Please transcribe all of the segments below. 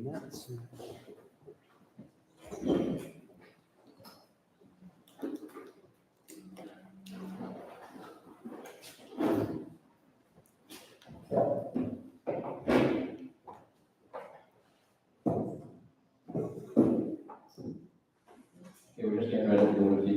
minutes. Okay, we're just getting ready to go to the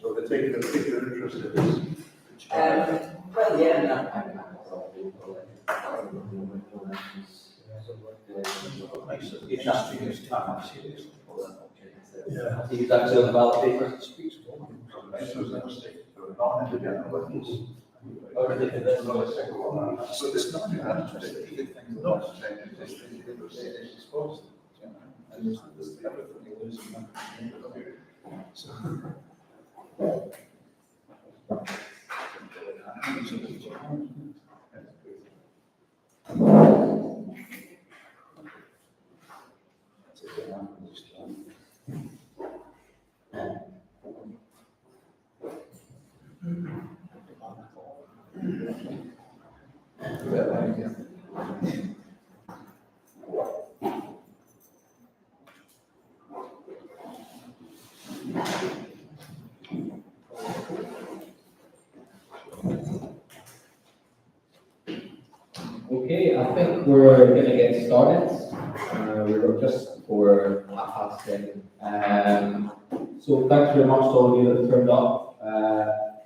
So they're taking a particular interest in this. well, yeah, he's actually on the ballot paper. So this not Okay, I think we're going to get started. We're just before 10:30. So thanks very much to all of you that turned up.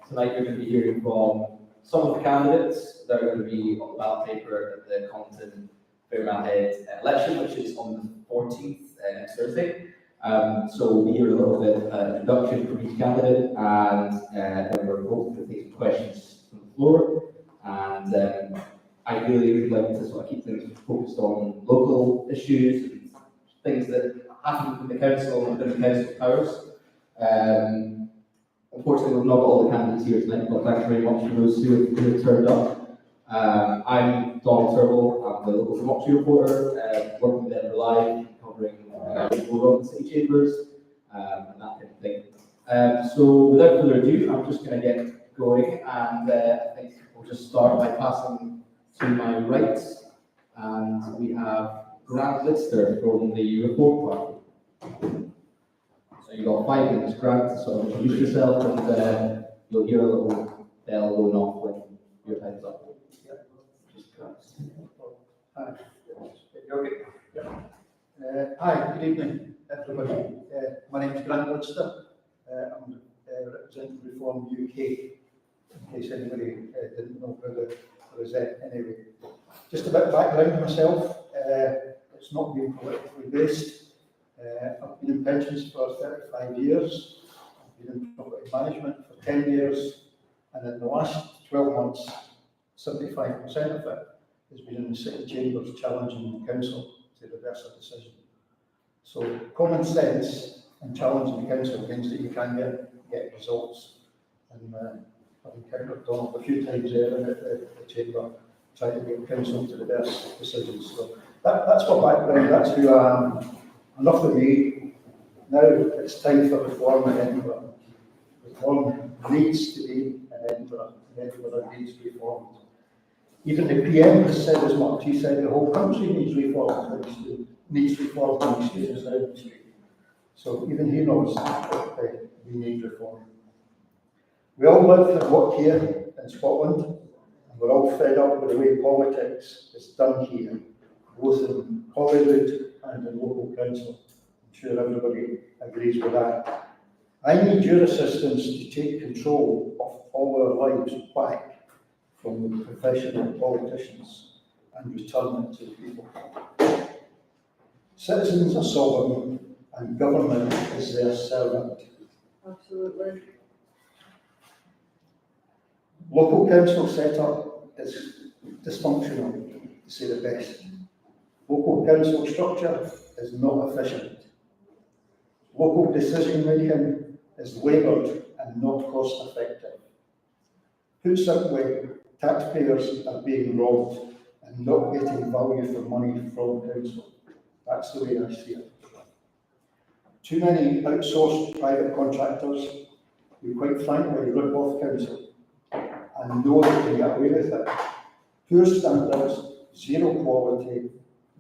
Tonight you're going to be hearing from some of the candidates that are going to be on the ballot paper at the Colinton Fairmilehead election, which is on the 14th, next Thursday. So we'll hear a little bit of introduction from each candidate, and then we're hoping to take some questions from the floor. And ideally, we'd like to sort of keep things focused on local issues and things that happen within the council and within the council powers. Unfortunately, we've not got all the candidates here tonight, but thanks very much for those who have turned up. I'm Donald Turble. I'm the local democracy reporter, working with Edinburgh Live, covering overall the city chambers and that kind of thing. So without further ado, I'm just going to get going, and I think we'll just start by passing to my right, and we have Grant Lidster from the Report Party. So you've got 5 minutes, Grant, to sort of introduce yourself, and you'll hear a little bell going off when your time's up. Hi, good evening, everybody. My name is Grant Lidster. I'm representing Reform UK, in case anybody didn't know who the present anyway. Just a bit of background myself. It's not been politically based. I've been in pensions for 35 years. I've been in property management for 10 years. And in the last 12 months, 75% of it has been in the city chambers challenging the council to reverse a decision. So common sense and challenging the council means that you can get results. And I've encountered Donald a few times there in the chamber trying to get council to reverse decisions. So that's my background, that's who I am. Enough of me. Now it's time for reform in Edinburgh. Reform needs to be in Edinburgh, and Edinburgh needs reformed. Even the PM has said as much. He said the whole country needs reform. Needs reform when he stays down the street. So even he knows that we need reform. We all live and work here in Scotland, and we're all fed up with the way politics is done here, both in Holyrood and in local council. I'm sure everybody agrees with that. I need your assistance to take control of all our lives back from the professional politicians and return it to the people. Citizens are sovereign and government is their servant. Absolutely. Local council setup is dysfunctional, to say the best. Local council structure is not efficient. Local decision making is laboured and not cost effective. Put simply, taxpayers are being robbed and not getting value for money from council. That's the way I see it. Too many outsourced private contractors who quite frankly rip off council and know they can get away with it. Poor standards, zero quality,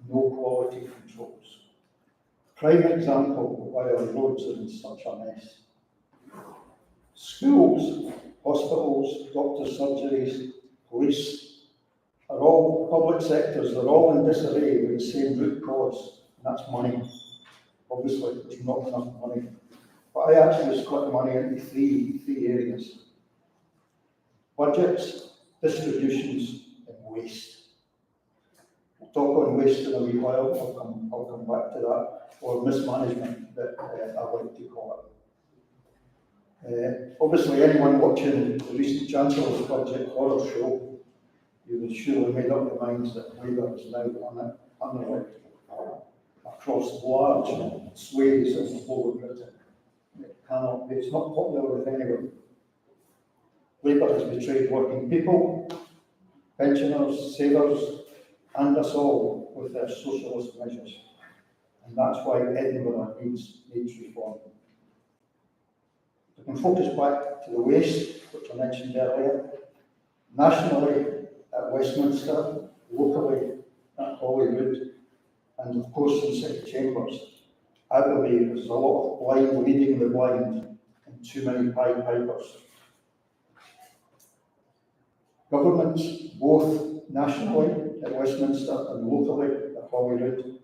no quality controls. Prime example of why our roads are in such a mess. Schools, hospitals, doctors' surgeries, police are all public sectors, they're all in disarray with the same root cause, and that's money. Obviously, there's not enough money. But I actually split money into three areas. Budgets, distributions, and waste. We'll talk on waste in a wee while, I'll come back to that, or mismanagement that I like to call it. Obviously, anyone watching the recent Chancellor's budget horror show, you would surely made up your minds that Labour is now unelectable across large swathes of the whole of Britain. It cannot be, it's not popular with anyone. Labour has betrayed working people, pensioners, savers, and us all with their socialist measures. And that's why Edinburgh needs reform. We can focus back to the waste, which I mentioned earlier. Nationally at Westminster, locally at Holyrood, and of course in City Chambers. I believe there's a lot of blind leading the blind and too many Pied Pipers. Governments, both nationally at Westminster and locally at Holyrood,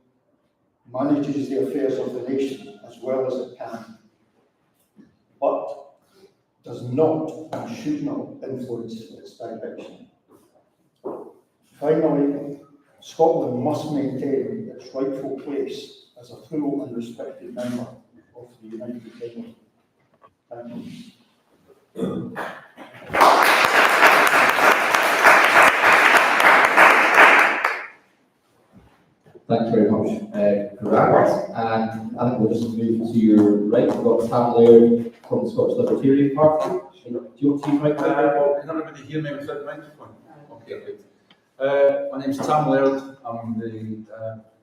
manages the affairs of the nation as well as it can, but does not and should not influence its direction. Finally, Scotland must maintain its rightful place as a full and respected member of the United Kingdom. Thank you. Thanks very much, Grant. And I think we'll just move to your right. We've got Tam Laird from the Scottish Libertarian Party. Do you want to use my microphone? Can everybody hear me without the microphone? Okay, good. My name's Tam Laird. I'm the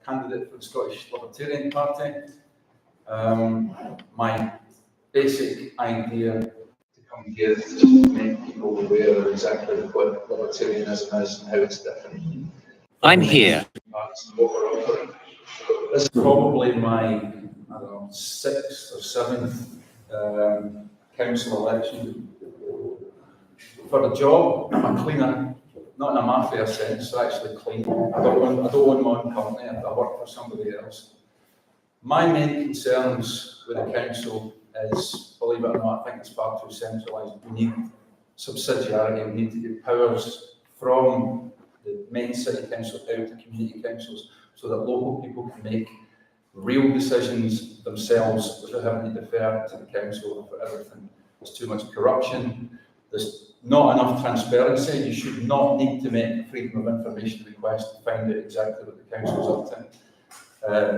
candidate for the Scottish Libertarian Party. My basic idea to come here is just to make people aware of exactly what libertarianism is and how it's different. I'm here. This is probably my, 6th or 7th council election. For a job, I'm a cleaner, not in a mafia sense, so actually clean. I don't own my own company, I work for somebody else. My main concerns with the council is, believe it or not, I think it's far too centralised. We need subsidiarity, we need to get powers from the main city council out to community councils so that local people can make real decisions themselves without having to defer to the council for everything. There's too much corruption, there's not enough transparency. You should not need to make a freedom of information request to find out exactly what the council's up to.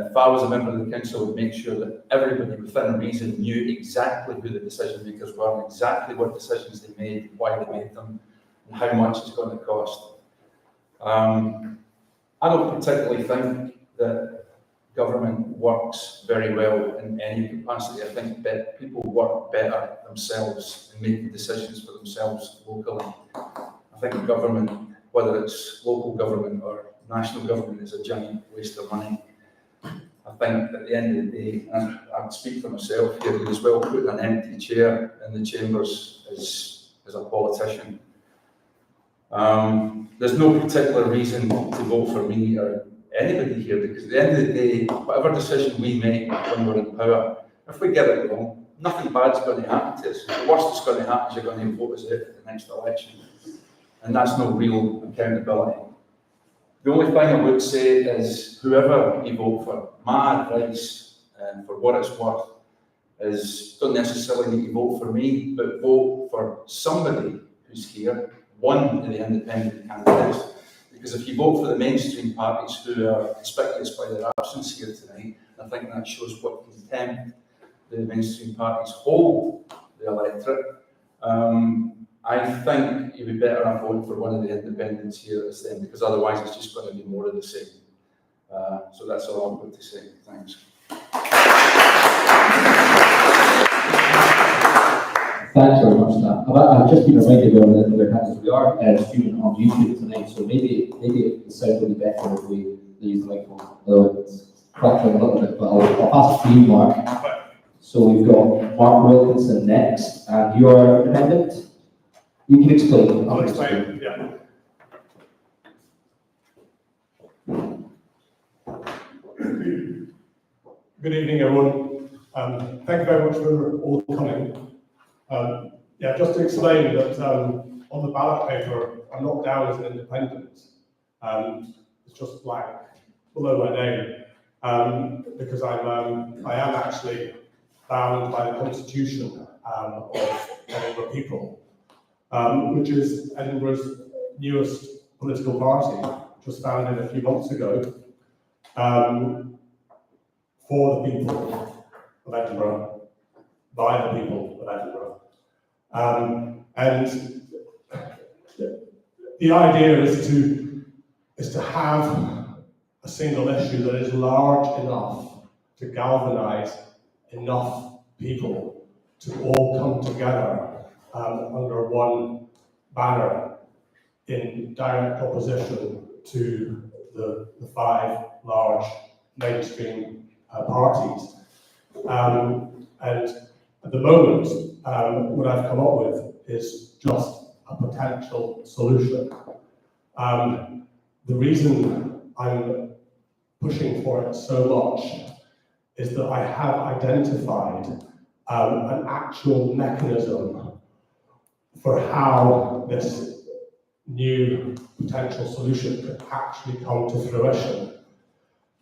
If I was a member of the council, I would make sure that everybody within reason knew exactly who the decision makers were, and exactly what decisions they made, why they made them, and how much it's going to cost. I don't particularly think that government works very well in any capacity. I think that people work better themselves and make decisions for themselves locally. I think government, whether it's local government or national government, is a giant waste of money. I think at the end of the day, and I speak for myself here, you as well put an empty chair in the chambers as a politician. There's no particular reason to vote for me or anybody here, because at the end of the day, whatever decision we make when we're in power, if we get it wrong, nothing bad's going to happen to us. The worst that's going to happen is you're going to vote us out at the next election. And that's no real accountability. The only thing I would say is, whoever you vote for, my advice for what it's worth, is don't necessarily need to vote for me, but vote for somebody who's here, one of the independent candidates. Because if you vote for the mainstream parties who are conspicuous by their absence here tonight, I think that shows what contempt the mainstream parties hold the electorate. I think you'd be better off voting for one of the independents here as them, because otherwise it's just going to be more of the same. So that's all I'm going to say. Thanks. Thanks very much, Sam. I've just been reminded of the other candidates. We are streaming on YouTube tonight, so maybe the sound will be better if we use the microphone. Though it's crackling a little bit, but I'll pass it to you, Mark. So we've got Mark Wilkinson next, and you are independent. You can explain. I'll explain, yeah. Good evening, everyone. Thank you very much for all coming. Yeah, just to explain that on the ballot paper, I'm not down as an independent. It's just blank below my name because I am actually bound by the constitution of Edinburgh People, which is Edinburgh's newest political party, just founded a few months ago, for the people of Edinburgh, by the people of Edinburgh. And the idea is to have a single issue that is large enough to galvanise enough people to all come together under one banner in direct opposition to the five large mainstream parties. And at the moment, what I've come up with is just a potential solution. The reason I'm pushing for it so much is that I have identified an actual mechanism for how this new potential solution could actually come to fruition.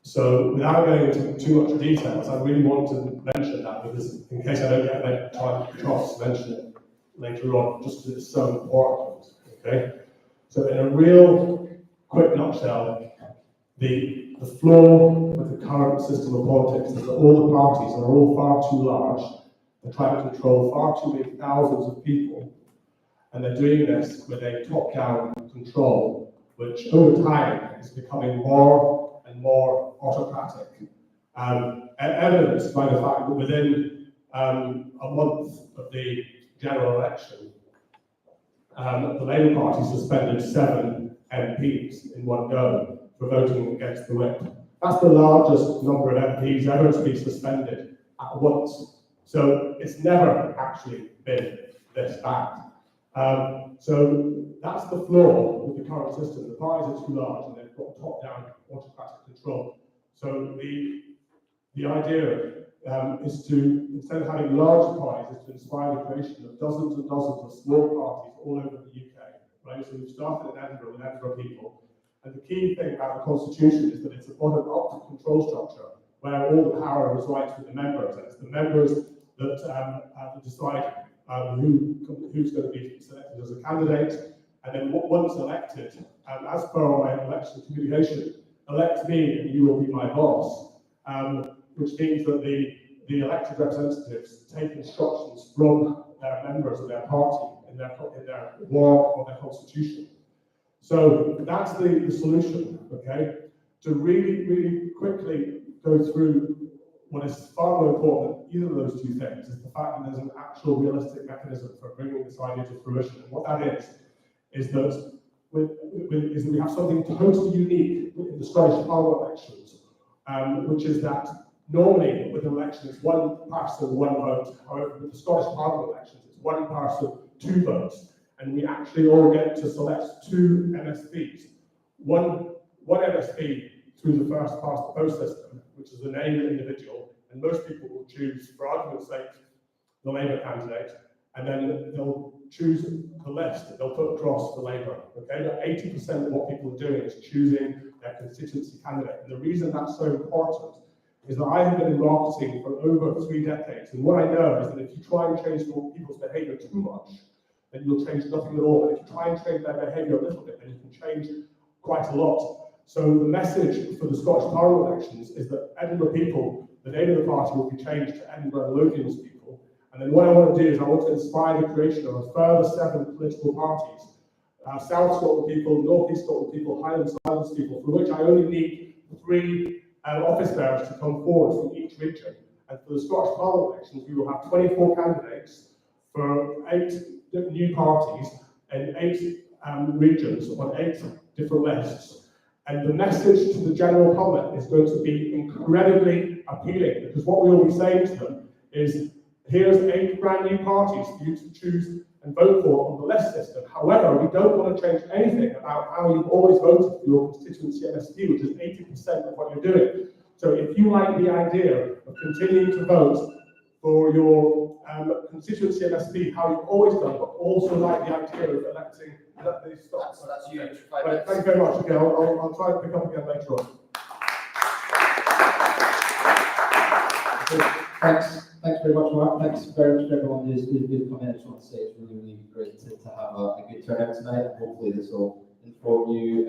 So without going into too much details, I really want to mention that because in case I don't get a chance to mention it later on, just because it's so important, okay? So in a real quick nutshell, the flaw with the current system of politics is that all the parties are all far too large, they're trying to control far too many thousands of people, and they're doing this with a top-down control, which over time is becoming more and more autocratic. Evidenced by the fact that within a month of the general election, the Labour Party suspended 7 MPs in one go for voting against the whip. That's the largest number of MPs ever to be suspended at once. So it's never actually been this bad. So that's the flaw with the current system. The parties are too large and they've got top-down autocratic control. So the idea is to, instead of having large parties, is to inspire the creation of dozens and dozens of small parties all over the UK. Right? So we've started in Edinburgh with Edinburgh People. And the key thing about the Constitution is that it's a bottom-up control structure where all the power resides with the members. And it's the members that decide who's going to be selected as a candidate. And then once elected, as per my election communication, elect me and you will be my boss. Which means that the elected representatives take instructions from their members of their party in their war on their constitution. So that's the solution, okay? To really, really quickly go through what is far more important than either of those two things is the fact that there's an actual realistic mechanism for bringing this idea to fruition. And what that is that we have something totally unique in the Scottish Parliament elections, which is that normally with an election it's one person, one vote. However, with the Scottish Parliament elections, it's one person, 2 votes. And we actually all get to select 2 MSPs. One MSP through the first past the post system, which is the named individual, and most people will choose, for argument's sake, the Labour candidate, and then they'll choose the list that they'll put across for Labour. Okay, now 80% of what people are doing is choosing their constituency candidate. And the reason that's so important is that I have been in marketing for over 3 decades, and what I know is that if you try and change people's behaviour too much, then you'll change nothing at all. And if you try and change their behaviour a little bit, then you can change quite a lot. So the message for the Scottish Parliament elections is that Edinburgh people, the name of the party will be changed to Edinburgh Lothians people. And then what I want to do is I want to inspire the creation of a further 7 political parties. South Scotland people, North East Scotland people, Highlands people, for which I only need 3 office bearers to come forward from each region. And for the Scottish Parliament elections, we will have 24 candidates for 8 new parties in 8 regions on 8 different lists. And the message to the general public is going to be incredibly appealing, because what we will be saying to them is, here's 8 brand new parties for you to choose and vote for on the list system. However, we don't want to change anything about how you've always voted for your constituency MSP, which is 80% of what you're doing. So if you like the idea of continuing to vote for your constituency MSP, how you've always done, but also like the idea of electing the stock. That's you. Right, thank you very much. Okay, I'll try and pick up again later on. Thanks very much, Mark. Thanks very much to everyone who's come in. I just want to say it's really, really great to have a good turnout tonight, and hopefully this will inform you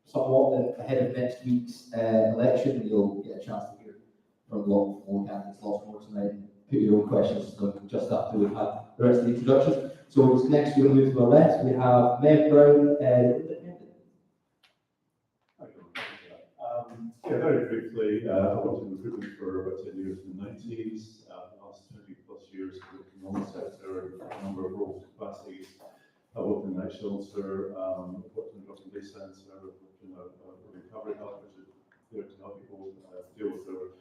somewhat ahead of next week's election. You'll get a chance to hear from a lot more candidates, lots more tonight, and put your own questions to them just after we've had the rest of the introductions. So next we'll move to our left. We have Meg Brown. Very briefly, I worked in recruitment for about 10 years in the 90s. The last 20 plus years working on the sector in a number of roles and capacities. I worked in night shelter, worked in a drug and day centre, worked in a recovery help, which is there to help people deal with their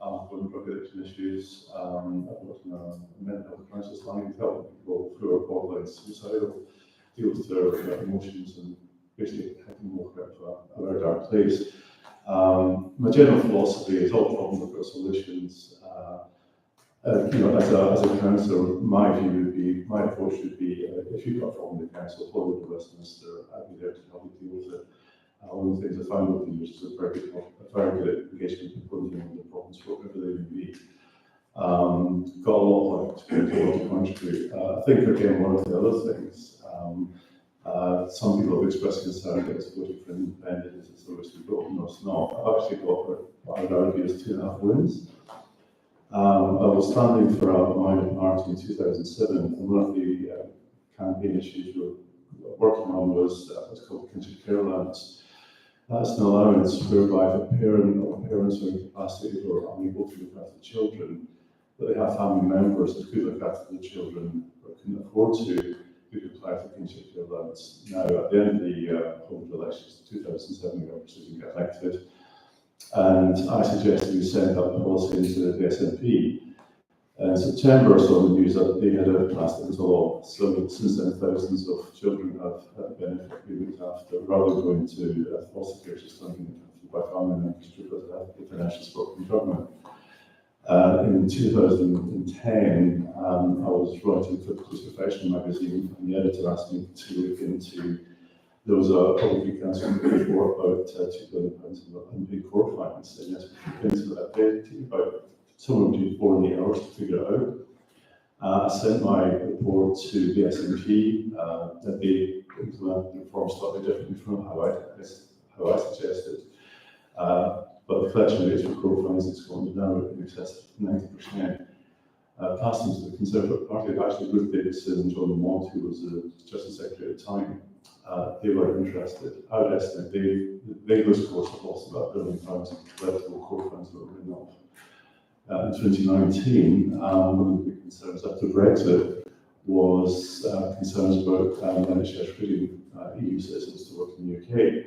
alcohol and drug addiction issues. I've worked in a mental health crisis line to help people who are borderline suicidal deal with their emotions and basically helping them walk out of a very dark place. My general philosophy is all problems have got solutions. As a councillor, my approach would be, if you've got a problem with the council, follow the Westminster, I'd be there to help you deal with it. One of the things I found over the years is a very good engagement with people dealing with the problems, whatever they may be. Got a lot of to contribute. I think, again, one of the other things, some people have expressed concern that it's voting for independent is the risk of vote. No, it's not. I've actually got what I would argue is 2.5 wins. I was standing for a minor party in 2007, and one of the campaign issues we were working on was what's called kinship care allowance. That's an allowance whereby if a parent or parents are incapacitated or unable to look after children, but they have family members that could look after the children but couldn't afford to, who could apply for kinship care allowance. Now, at the end of the home elections, 2007, we obviously didn't get elected, and I suggested we send that policy into the SNP. In September, I saw the news that they had passed it into law. So since then, thousands of children have benefited being looked after, rather than going to foster care system by family members because they have the financial support from the government. In 2010, I was writing for the Professional magazine, and the editor asked me to look into, there was a public council report about £2 billion in big core fines, and yes, we looked into that. It took about somewhere between 4 and 8 hours to figure it out. I sent my report to the SNP, that they implemented the reform slightly differently from how I suggested. But the collection rates for core fines in Scotland now in excess of 90%. Passed into the Conservative Party, actually Ruth Davidson and John Lamont, who was the Justice Secretary at the time, they were interested. I would estimate they lose course have lost about £1 billion in collectible core fines that were written off. In 2019, one of the big concerns after Brexit was concerns about NHS freedom EU citizens to work in the UK.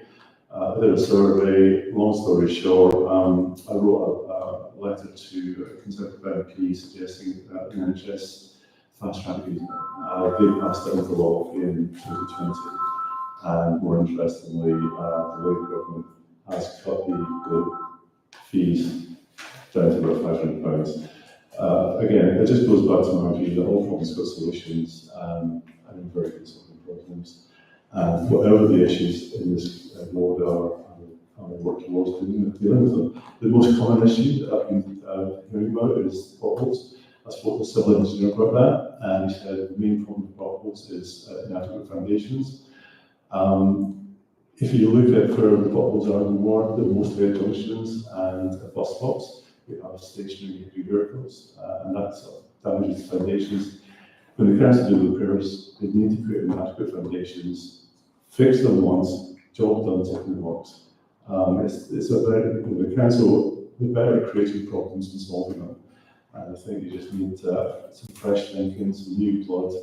I did a survey, long story short, I wrote a letter to a Conservative MP suggesting that the NHS fast track visa. They passed it into law in 2020, and more interestingly, the Labour government has cut the fees down to about £500. Again, it just goes back to my view that all problems got solutions, and I'm very good solving problems. And whatever the issues in this ward are, I'm work towards dealing with them. The most common issue that I've been hearing about is potholes. I spoke to a civil engineer about that, and he said the main problem with potholes is inadequate foundations. If you look at where the potholes are in the ward, they're mostly at junctions and bus stops. We have stationary heavy vehicles, and that damages foundations. When the council do repairs, they need to put in adequate foundations, fix them once, job done, taking the works. It's about the council, they're better at creating problems than solving them. And I think you just need some fresh thinking, some new blood,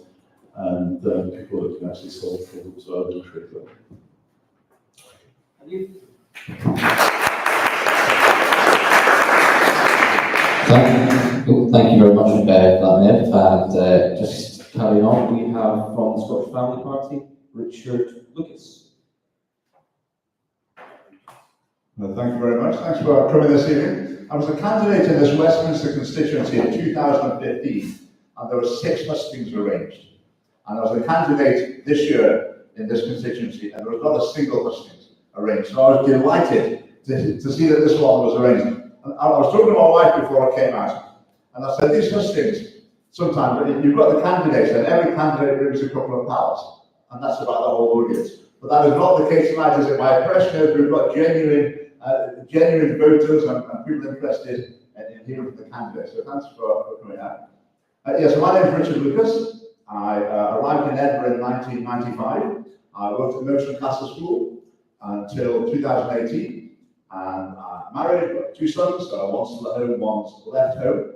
and people that can actually solve problems rather than create them. Thank you. Thank you very much for that, Nev. And just carrying on, we have from the Scottish Family Party, Richard Lucas. Well, thank you very much. Thanks for coming this evening. I was a candidate in this Westminster constituency in 2015, and there were 6 hustings arranged. And I was a candidate this year in this constituency, and there was not a single hustings arranged. So I was delighted to see that this one was arranged. And I was talking to my wife before I came out, and I said, these hustings, sometimes you've got the candidates, and every candidate brings a couple of pals, and that's about the whole audience. But that is not the case tonight, is it? My impression is we've got genuine voters and people interested in hearing from the candidates. So thanks for coming out. So my name is Richard Lucas. I arrived in Edinburgh in 1995. I worked at Merchant Castle School until 2018, and I married, got 2 sons, one's still at home, one's left home.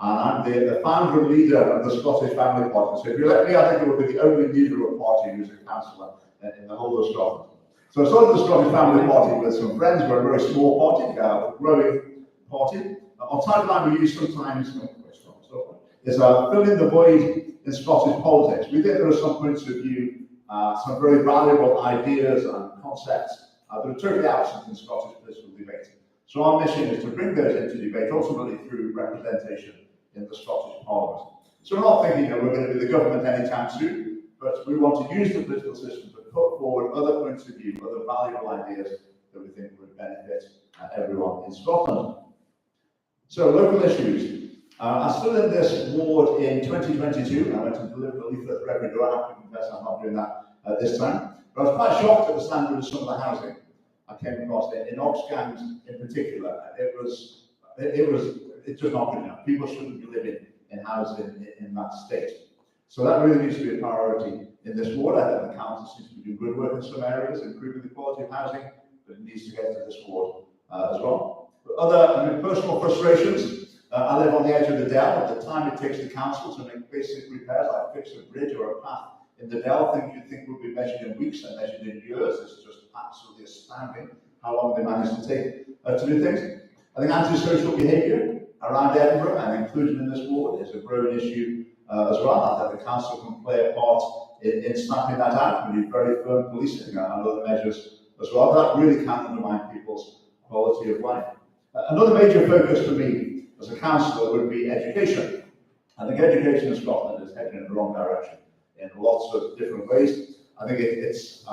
And I'm the founder and leader of the Scottish Family Party. So if you let me, I think it will be the only leader of a party who's a councillor in the whole of Scotland. So I started the Scottish Family Party with some friends. We're a very small party, a growing party. Our tagline we use sometimes is fill in the void in Scottish politics. We think there are some points of view, some very valuable ideas and concepts that are totally absent in Scottish political debate. So our mission is to bring those into debate, ultimately through representation in the Scottish Parliament. So we're not thinking that we're going to be the government anytime soon, but we want to use the political system to put forward other points of view, other valuable ideas that we think would benefit everyone in Scotland. So local issues. I stood in this ward in 2022. I went to deliver the leaflet for every door. I have to confess I'm not doing that this time. But I was quite shocked at the standard of some of the housing I came across in Oxgangs in particular. It's just not good enough. People shouldn't be living in houses in that state. So that really needs to be a priority in this ward. I think the council seems to be doing good work in some areas, improving the quality of housing, but it needs to get to this ward as well. But other personal frustrations. I live on the edge of the Dell. At the time it takes the council to make basic repairs, like fix a bridge or a path in the Dell, things you'd think would be measured in weeks and measured in years. It's just absolutely astounding how long they manage to take to do things. I think antisocial behaviour around Edinburgh and inclusion in this ward is a growing issue as well. I think the council can play a part in stamping that out. We need very firm policing and other measures as well. That really can undermine people's quality of life. Another major focus for me as a councillor would be education. I think education in Scotland is heading in the wrong direction in lots of different ways. I think it's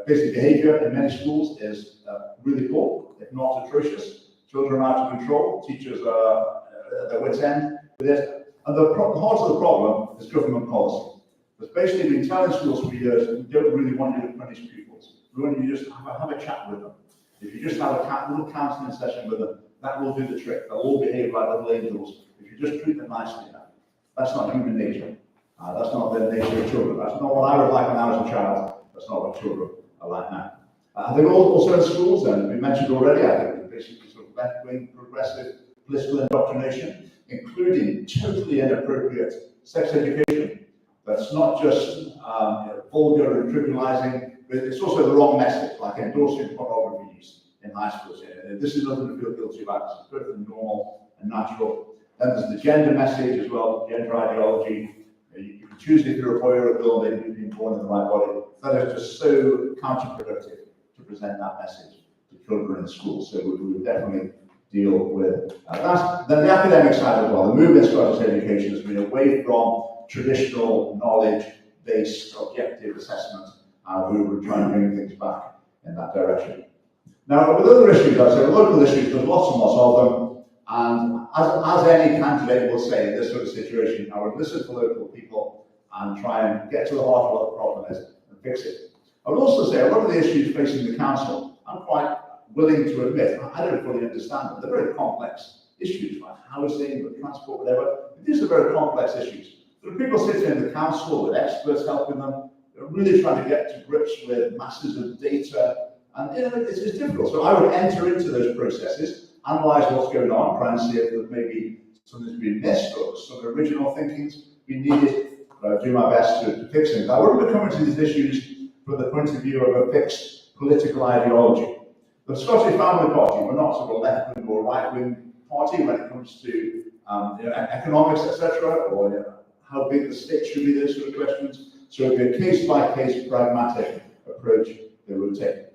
basic behaviour in many schools is really poor, if not atrocious. Children are out of control, teachers are at their wits' end with it. And the heart of the problem is government policy. It's basically been telling schools for years, we don't really want you to punish pupils. We want you to just have a chat with them. If you just have a little counselling session with them, that will do the trick. They'll all behave like little angels if you just treat them nicely enough. That's not human nature. That's not the nature of children. That's not what I was like when I was a child. That's not what children are like now. I think also in schools, and we mentioned already, I think basically sort of left-wing progressive political indoctrination, including totally inappropriate sex education. That's not just vulgar and trivializing, but it's also the wrong message, like endorsing pornography use in high schools. This is nothing to feel guilty about. It's perfectly normal and natural. Then there's the gender message as well, gender ideology. You can choose if you're a boy or a girl, maybe you've been born in the right body. That is just so counterproductive to present that message to children in schools. So we would definitely deal with that. Then the academic side as well. The move in Scottish education has been away from traditional knowledge-based objective assessment. We would try and bring things back in that direction. Now, with other issues, I'd say local issues, there's lots and lots of them, and as any candidate will say in this sort of situation, I would listen to local people and try and get to the heart of what the problem is and fix it. I would also say a lot of the issues facing the council, I'm quite willing to admit, I don't fully understand them. They're very complex issues, like housing, with transport, whatever. These are very complex issues. There are people sitting in the council with experts helping them. They're really trying to get to grips with masses of data, and it's difficult. So I would enter into those processes, analyse what's going on, try and see if there's maybe something's been missed or some original thinking's been needed. But I do my best to fix things. I wouldn't be coming to these issues from the point of view of a fixed political ideology. The Scottish Family Party, we're not sort of left-wing or right-wing party when it comes to economics, etc., or how big the state should be, those sort of questions. So it would be a case-by-case pragmatic approach they would take.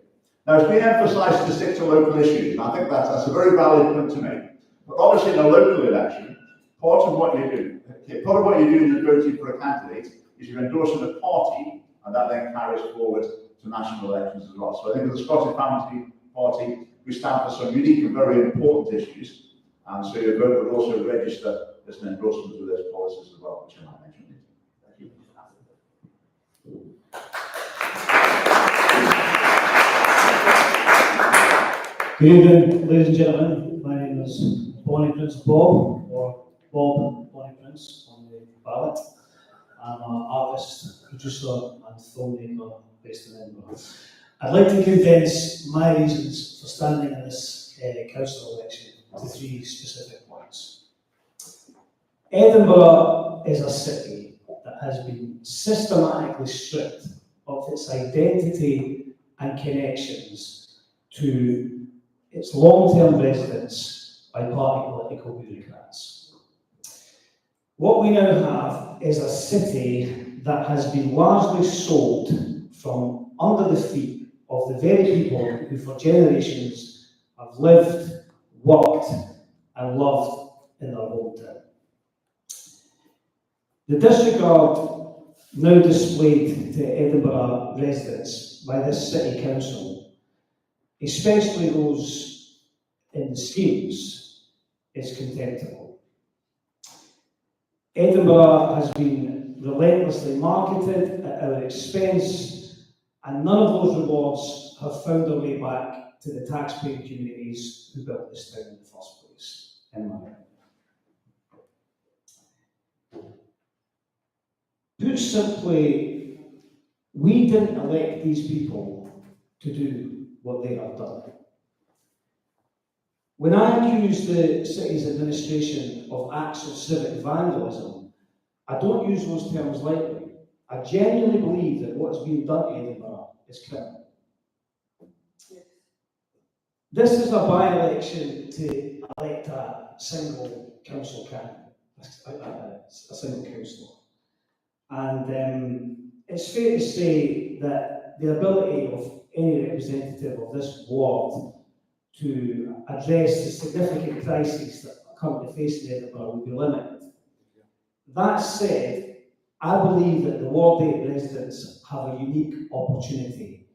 Now, it's been emphasised to stick to local issues, and I think that's a very valid point to make. But obviously, in a local election, part of what you do in voting for a candidate is you're endorsing a party, and that then carries forward to national elections as well. So I think as the Scottish Family Party, we stand for some unique and very important issues, and so your vote would also register as an endorsement of those policies as well, which I might mention. Thank you. Good evening, ladies and gentlemen. My name is Bonnie Prince Bob, or Bob Bonnie Prince on the ballot. I'm an artist, producer, and filmmaker based in Edinburgh. I'd like to condense my reasons for standing in this council election to 3 specific points. Edinburgh is a city that has been systematically stripped of its identity and connections to its long-term residents by party political bureaucrats. What we now have is a city that has been largely sold from under the feet of the very people who for generations have lived, worked and loved in their hometown. The disregard now displayed to Edinburgh residents by this city council, especially those in the schemes, is contemptible. Edinburgh has been relentlessly marketed at our expense, and none of those rewards have found their way back to the taxpaying communities who built this town in the first place, in my opinion. Put simply, we didn't elect these people to do what they have done. When I accuse the city's administration of acts of civic vandalism, I don't use those terms lightly. I genuinely believe that what has been done in Edinburgh is criminal. This is a by-election to elect a single council candidate, a single councillor. And it's fair to say that the ability of any representative of this ward to address the significant crises that are currently facing Edinburgh will be limited. That said, I believe that the Ward 8 residents have a unique opportunity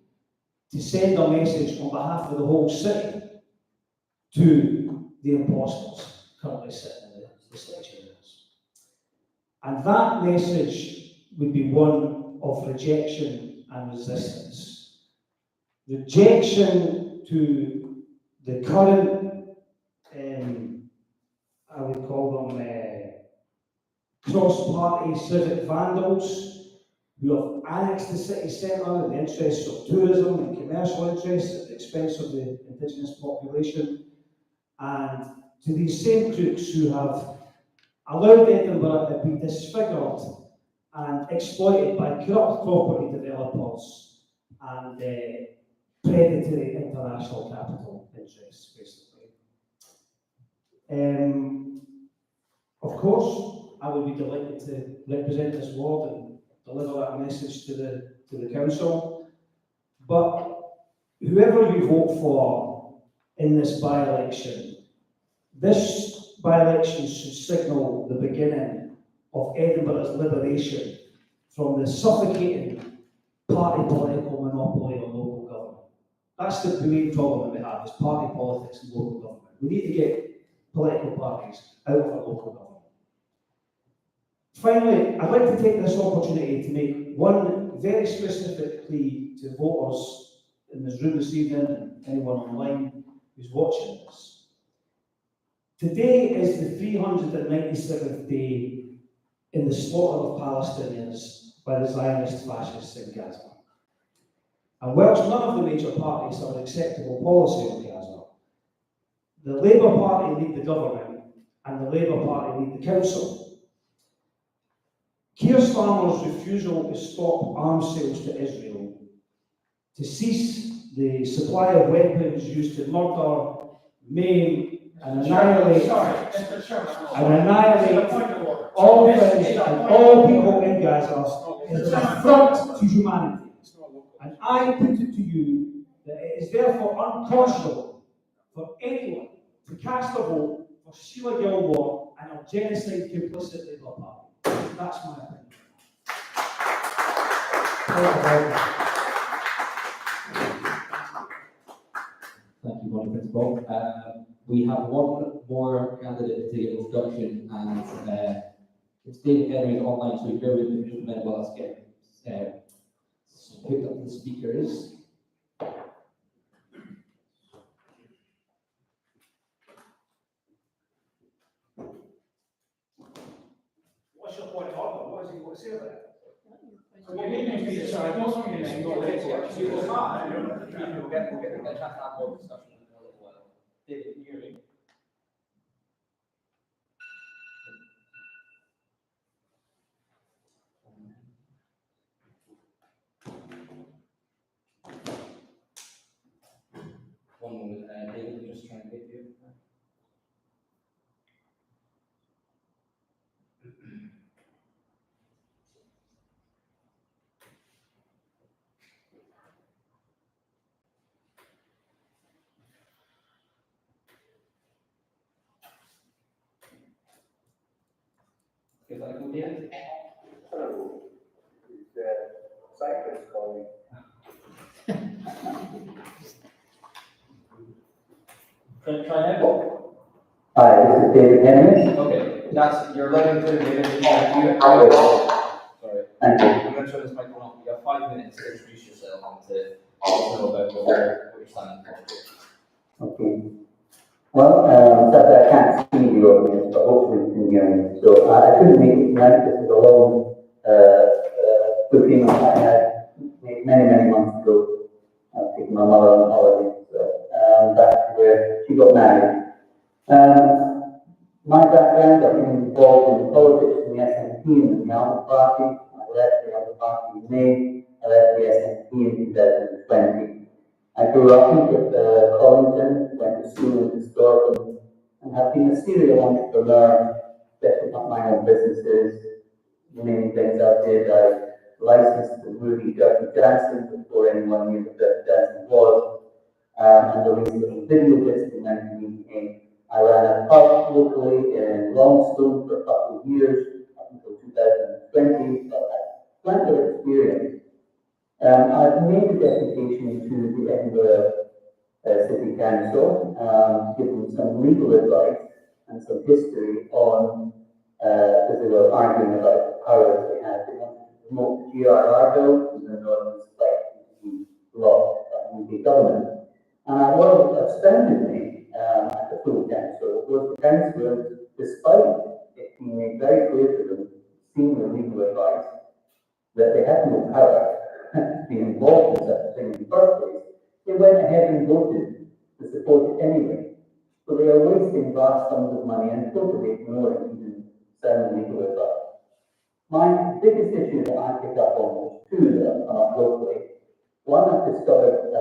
to send a message on behalf of the whole city to the impostors currently sitting in the city chambers. And that message would be one of rejection and resistance. Rejection to the current, I would call them cross-party civic vandals who have annexed the city centre in the interests of tourism and commercial interests at the expense of the indigenous population, and to these same crooks who have allowed Edinburgh to be disfigured and exploited by corrupt property developers and predatory international capital interests, basically. Of course, I would be delighted to represent this ward and deliver that message to the council. But whoever you vote for in this by-election, this by-election should signal the beginning of Edinburgh's liberation from the suffocating party political monopoly on local government. That's the main problem that we have, is party politics and local government. We need to get political parties out of our local government. Finally, I'd like to take this opportunity to make one very specific plea to voters in this room this evening and anyone online who's watching this. Today is the 397th day in the slaughter of Palestinians by the Zionist fascists in Gaza. And whilst none of the major parties have an acceptable policy on Gaza, the Labour Party lead the government and the Labour Party lead the council. Keir Starmer's refusal to stop arms sales to Israel, to cease the supply of weapons used to murder, maim, and annihilate all French and all people in Gaza is an affront to humanity. And I put it to you that it is therefore unconscionable for anyone to cast a vote for Sheila Gilmore and her genocide complicit Labour Party. That's my opinion. Thank you, Bonnie Principal. We have one more candidate to get introduction, and it's David Henry's online, so bear with me for just a minute while I get picked up the speakers. What's your point of order? What is he going to say about it? Your name is sorry, I don't want your name. We'll get a chance to have more discussion in a little while. David, can you hear me? One moment, David, I'm just trying to get you. Is that a good David? Hello, it's cyclist calling. Try now. Hi, this is David Henry. Okay, that's you're letting to David. Sorry. I'm going to turn this microphone off. You have 5 minutes to introduce yourself and to know about what you're standing for. Okay. Well, sadly I can't see the audience, but hopefully you can hear me. So I couldn't make it tonight. This is a long booking I had made many months ago. I've taken my mother on holiday, so back to where she got married. My background, I've been involved in politics in the SNP and the Alba Party. I left the Alba Party in May. I left the SNP in 2020. I grew up in Colinton, went to school in Stortford, and have been a serial entrepreneur, setting up my own businesses. The main things I did, I licensed the movie Dirty Dancing before anyone knew what Dirty Dancing was, and released a video disc in 1988. I ran a pub locally in Longstone for a couple of years, up until 2020, but I had plenty of experience. I've made a deputation to the Edinburgh City Council, given some legal advice and some history on, because they were arguing about the powers they had. They wanted to promote the GRR bill, and the Northern Select to be blocked by the government. And what astounded me at the full council was the councillors, despite it being made very clear to them, senior legal advice, that they had no power to be involved in such a thing in the first place, they went ahead and voted to support it anyway. So they are wasting vast sums of money and totally ignoring even sound legal advice. My biggest issue that I picked up on was two that have come up locally. One, I've discovered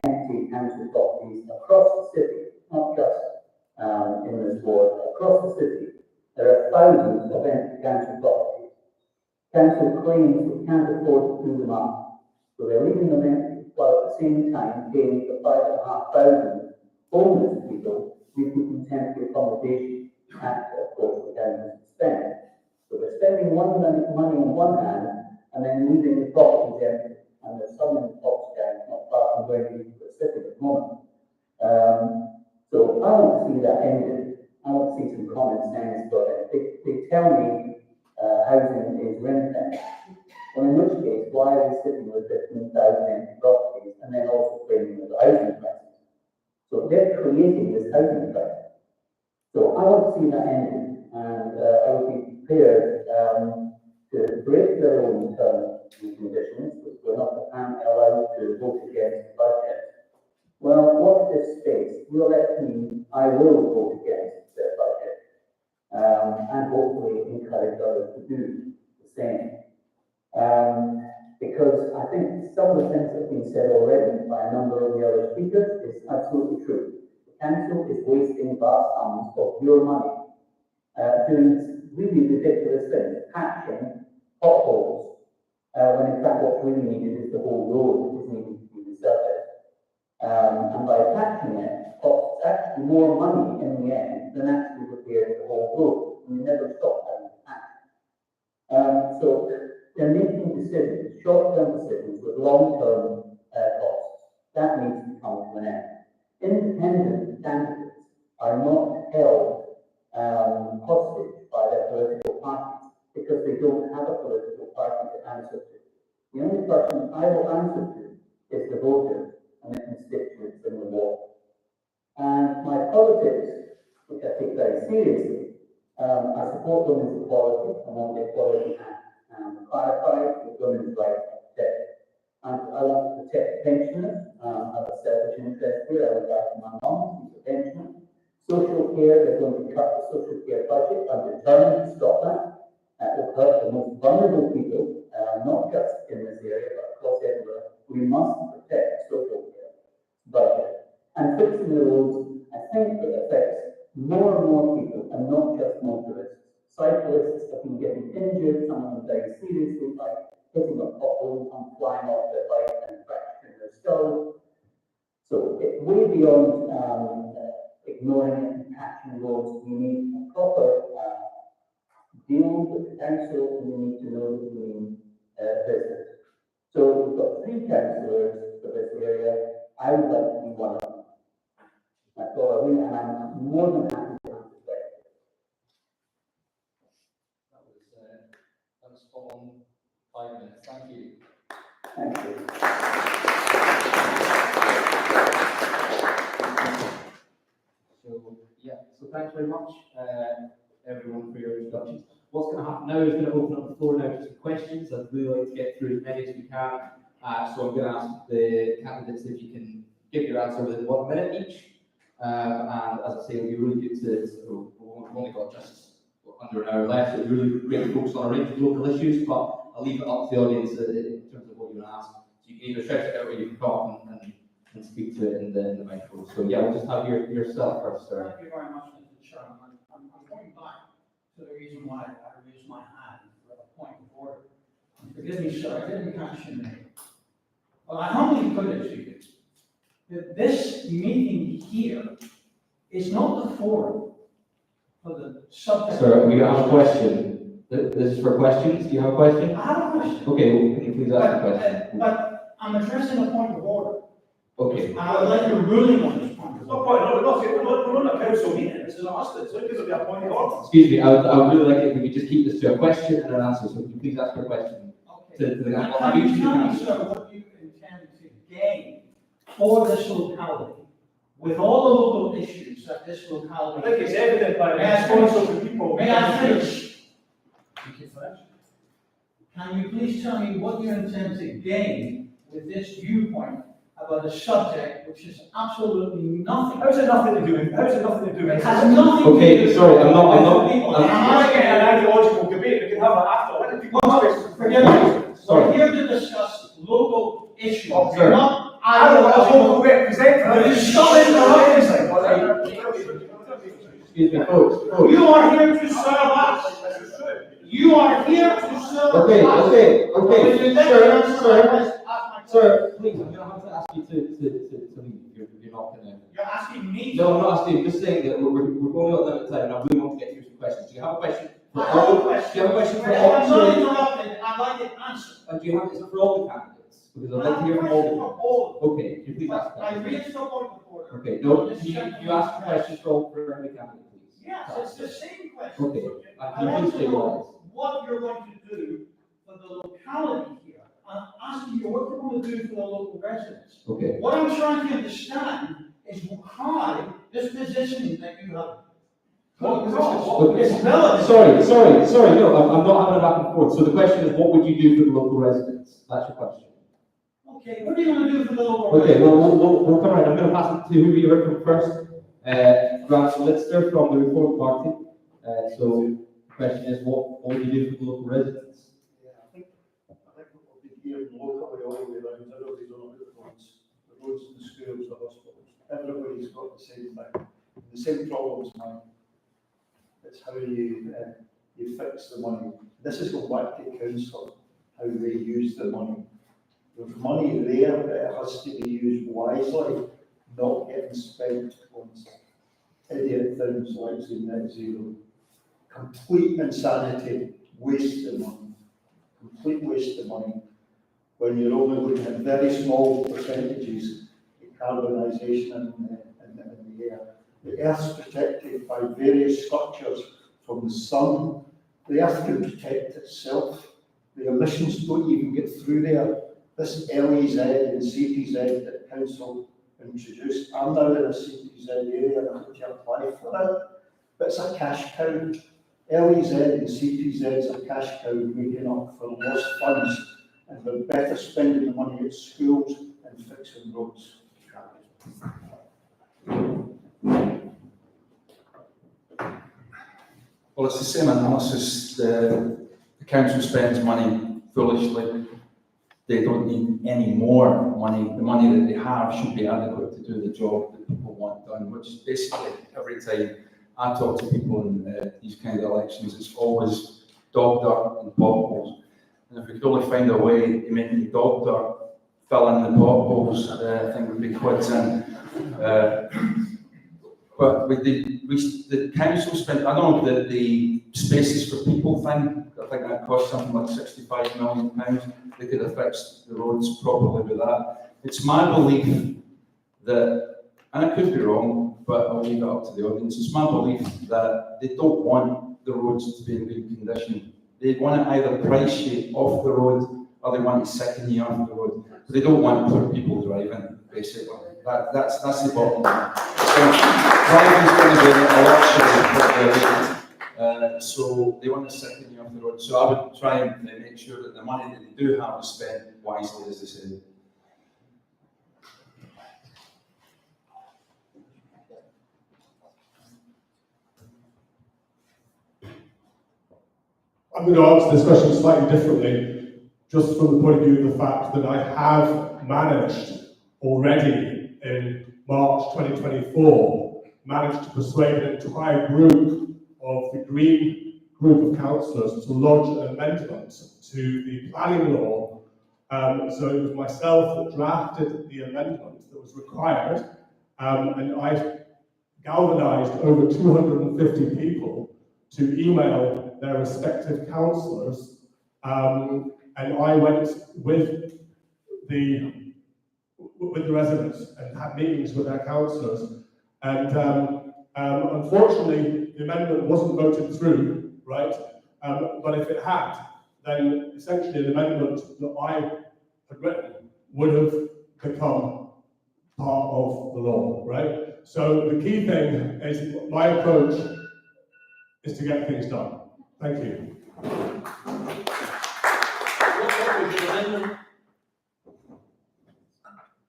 empty council properties across the city, not just in this ward, across the city. There are thousands of empty council properties. Council claims they can't afford to do them up, so they're leaving them empty, while at the same time paying for 5,500 homeless people who can temporary accommodation at, of course, the council's expense. So they're spending money on one hand, and then leaving the properties empty. And there's some in Oxgangs not far from where you were sitting. I want to see that ended. I want to see some common sense, but they tell me housing is rent tax. Well, in which case, why are we sitting with 15,000 empty properties and then also claiming there's a housing crisis? So they're creating this housing crisis. So I want to see that ended, and I would be prepared to break their own terms and conditions, which we're not apparently allowed to vote against the budget. Well, watch this space. You'll let me, I will vote against the budget, and hopefully encourage others to do the same. Because I think some of the things that have been said already by a number of the other speakers is absolutely true. The council is wasting vast sums of your money, doing really ridiculous things, patching potholes, when in fact what's really needed is the whole road is needed to be resurfaced. And by patching it, costs actually more money in the end than actually repairing the whole road. And you never stop having to patch. So they're making decisions, short-term decisions with long-term costs. That needs to come to an end. Independent candidates are not held hostage by their political parties because they don't have a political party to answer to. The only person I will answer to is the voters and the constituents in the ward. And my politics, which I take very seriously, I support women's equality. I want the Equality Act clarified with women's rights protected. And I want to protect pensioners. I have a selfish interest here. I would like my mum, who's a pensioner. Social care, they're going to cut the social care budget. I'm determined to stop that. That will hurt the most vulnerable people, not just in this area, but across Edinburgh. We must protect social care budget. And fixing the roads, I think it affects more and more people, and not just motorists. Cyclists have been getting injured, some of them very seriously, by hitting a pothole and flying off their bike and fracturing their skull. So it's way beyond ignoring it and patching roads. We need a proper deal with the council, and we need to know that we mean business. So we've got 3 councillors for this area. I would like to be one of them. That's all I really, and I'm more than happy to answer questions. That was spot on 5 minutes. Thank you. Thank you. So thanks very much, everyone, for your introductions. What's going to happen now is going to open up the floor now to some questions. I'd really like to get through as many as we can. So I'm going to ask the candidates if you can give your answer within 1 minute each. And as I say, it'll be really good to, we've only got just under an hour left, so it'll be really great to focus on a range of local issues, but I'll leave it up to the audience in terms of what you're going to ask. So you can either shout it out or you can talk and speak to it in the microphone. So yeah, we'll just have yourself first, sir. Thank you very much, Mr. Chairman. I'm going back to the reason why I raised my hand for a point of order. And forgive me, sir, I didn't catch your name. Well, I humbly put it to you that this meeting here is not the forum for the subject. Sir, we have a question. This is for questions. Do you have a question? I have a question. Okay, well, can you please ask the question? But I'm addressing a point of order. Okay. And I would like a ruling on this point of order. We're not a council meeting, this is a hustings, so it gives a point of order. Excuse me, I would really like it if we could just keep this to a question and an answer. So can you please ask your question? Okay. To the Can you tell me, sir, what you intend to gain for this locality with all the local issues that this locality? I think it's evident by the May I response of the people. May I finish? You can finish. Can you please tell me what you intend to gain with this viewpoint about a subject which is absolutely nothing? How's it nothing to do with? How's it nothing to do with? It has nothing Okay, to do sorry, with I'm not- people. I'm not getting an ideological debate, we can have it after. Let the people ask. Forgive me. Sorry. We're here to discuss local issues, Okay. Sir. not I don't ideological. know who represents. Will you stop interrupting? Excuse me, folks. You are here to serve us. You are here to serve Okay, us. okay, Will you let me sir, answer sir, my question? sir, please, I'm gonna have to ask you to leave. You're not gonna. You're asking me. No, I'm not asking you. I'm just saying that we're going to limit time, and I really want to get through some questions. Do you have a question for I have a all? question. Do you have a question for If all? I'm not interrupted, I'd like it answered. And do you have, is it for all the candidates? Because I'd like to hear from all. Okay, you please ask I that. raised the point of order. Okay, no, you ask the question for every candidate, please. Yes, it's the same question. Okay, I can you want please to take know what you're going to do for the locality here. I'm asking you what you're going to do for the local residents. Okay. What I'm trying to understand is how this positioning that you have put across is relevant. Sorry, no, I'm not having a back and forth. So the question is, what would you do for the local residents? That's your question. Okay, what are you going to do for the local Okay, residents? we'll come around. I'm going to pass it to who we heard from first. Grant Lister from the Reform Party. So the question is, what would you do for the local residents? Yeah, I think what we've been hearing locally all the way around, everybody's on the roads and the schools, the hospitals, everybody's got the same thing, the same problems, man. It's how you fix the money. This is going back to council, how they use the money. There's money there, but it has to be used wisely, not getting spent on idiot things like the net zero. Complete insanity, waste of money. Complete waste of money. When you're only looking at very small percentages of carbonisation in the air. The Earth's protected by various structures from the sun. The Earth can protect itself. The emissions don't even get through there. This LEZ and CPZ that council introduced, I'm now in a CPZ area and I have to apply for it, but it's a cash cow. LEZ and CPZ is a cash cow making up for lost funds, and we're better spending the money at schools and fixing roads. Well, it's the same analysis. The council spends money foolishly. They don't need any more money. The money that they have should be adequate to do the job that people want done, which basically every time I talk to people in these kind of elections, it's always dog dirt and potholes. And if we could only find a way to make the dog dirt fill in the potholes, I think we'd be quite in. But with the council spent, I don't know, the spaces for people thing, I think that cost something like £65 million. They could have fixed the roads properly with that. It's my belief that, and I could be wrong, but I'll leave it up to the audience. It's my belief that they don't want the roads to be in good condition. They want to either price you off the road or they want to sicken you off the road. But they don't want poor people driving, basically. That's the bottom line. Driving is going to be a luxury, so they want to sicken you off the road. So I would try and make sure that the money that they do have is spent wisely, as they say. I'm going to answer this question slightly differently, just from the point of view of the fact that I have managed already in March 2024, managed to persuade an entire group of the Green group of councillors to lodge an amendment to the planning law. So it was myself that drafted the amendment that was required, and I galvanised over 250 people to email their respective councillors, and I went with the residents and had meetings with their councillors. And unfortunately, the amendment wasn't voted through, right? But if it had, then essentially the amendment that I had written would have become part of the law, right? So the key thing is my approach is to get things done. Thank you. What was your amendment?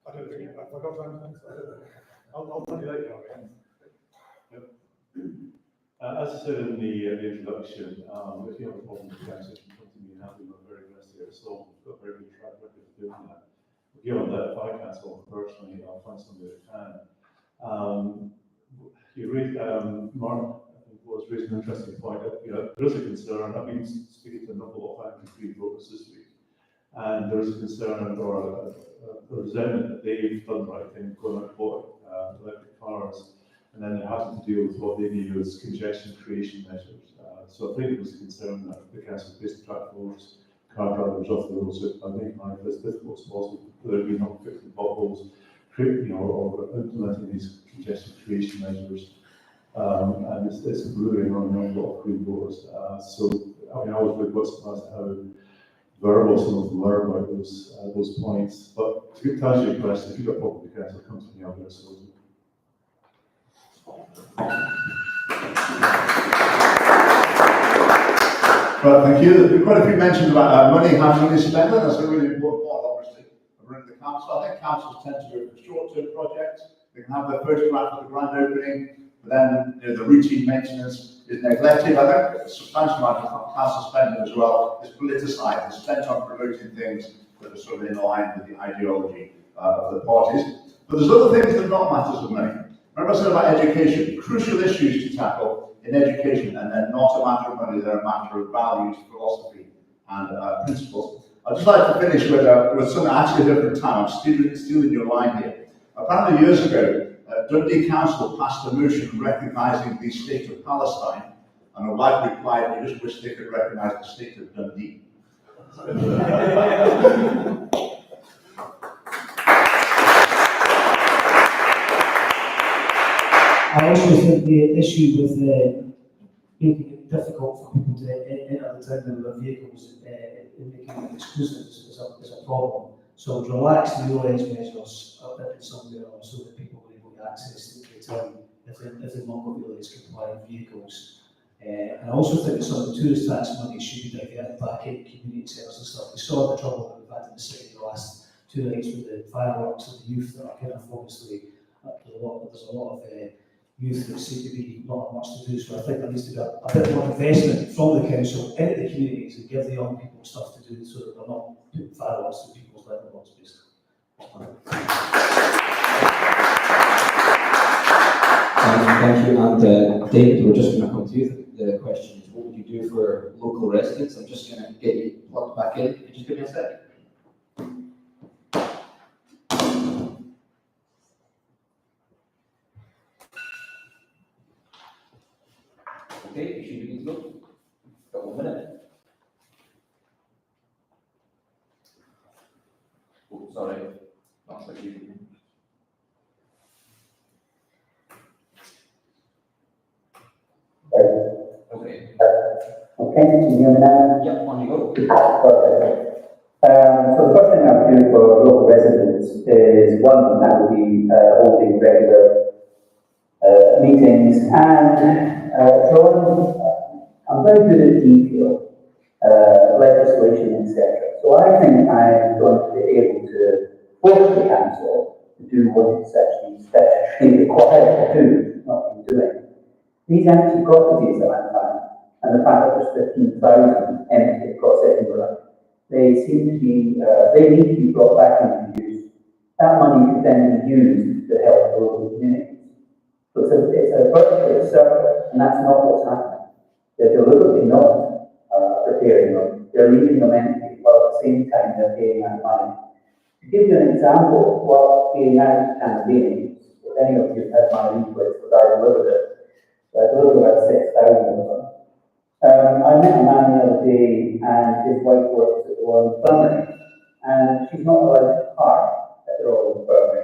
I don't think I forgot to answer. I'll tell you later. As I said in the introduction, if you have a problem with council, you come to me and have been very best to get it solved. We've got a very good track record of doing that. Beyond that, if I can't solve it personally, I'll find somebody that can. You raised, Mark, I think was raised an interesting point. There is a concern. I've been speaking to a number of anti-green voters this week, and there is a concern or a resentment that they've done the right thing, going out and bought electric cars, and then they're having to deal with what they view as congestion creation measures. So I think it was a concern that the council based track roads car drivers off the road, so I make life as difficult as possible, whether it be not fixing potholes, or implementing these congestion creation measures. And it's brewing on a lot of green voters. So, I mean, I was really quite surprised at how verbal some of them were about those points. But to answer your question, if you've got a problem with the council, come to me, I'll get it sorted. Well, thank you. There's been quite a few mentions about money, how money is spent, and that's a really important part, obviously, of running the council. I think councils tend to go for short-term projects. They can have their photograph at the grand opening, but then the routine maintenance is neglected. I think a substantial amount of council spending as well is politicised. It's spent on promoting things that are sort of in line with the ideology of the parties. But there's other things that are not matters of money. Remember I said about education, crucial issues to tackle in education, and they're not a matter of money, they're a matter of values, philosophy, and principles. I'd just like to finish with something I actually heard from town. I'm stealing your line here. Apparently years ago, Dundee Council passed a motion recognising the state of Palestine, and a wife replied, "You just wish they could recognise the state of Dundee." I also think the issue with making it difficult for people to enter the town with their vehicles and making it exclusive is a problem. So relax the orange measures in some way so that people will be able to access the town if they've not got really compliant vehicles. And I also think that some of the tourist tax money should be diverted back into community centres and stuff. We saw the trouble that we've had in the city the last 2 nights with the fireworks and the youth that are kind of obviously, there's a lot of youth that seem to be not much to do, so I think there needs to be a bit more investment from the council into the communities and give the young people stuff to do so that they're not putting fireworks in people's letterbox, basically. Thank you, and David, we're just going to come to you. The question is, what would you do for local residents? I'm just going to get you plugged back in. Could you just give me a sec? Okay, you should be good to go. Got 1 minute. Oh, sorry. That's like you. Okay. Okay, can you hear me now? Yeah, on you go. Perfect. So the first thing I would do for local residents is, one, that would be holding regular meetings and drawing. I'm very good at detail, legislation, etc. So I think I'm going to be able to force the council to do what it's actually statutorily required to do, not been doing. These empty properties that I found, and the fact that there's 15,000 empty across Edinburgh, they seem to be, they need to be brought back into use. That money could then be used to help the local communities. So it's a virtuous circle, and that's not what's happening. They're deliberately not repairing them. They're leaving them empty, while at the same time they're paying that money. To give you an example, while being out campaigning, if any of you have had my leaflets, but I delivered it, I delivered about 6,000 of them. I met a man the other day, and his wife works at the Royal Infirmary, and she's not allowed to park at the Royal Infirmary.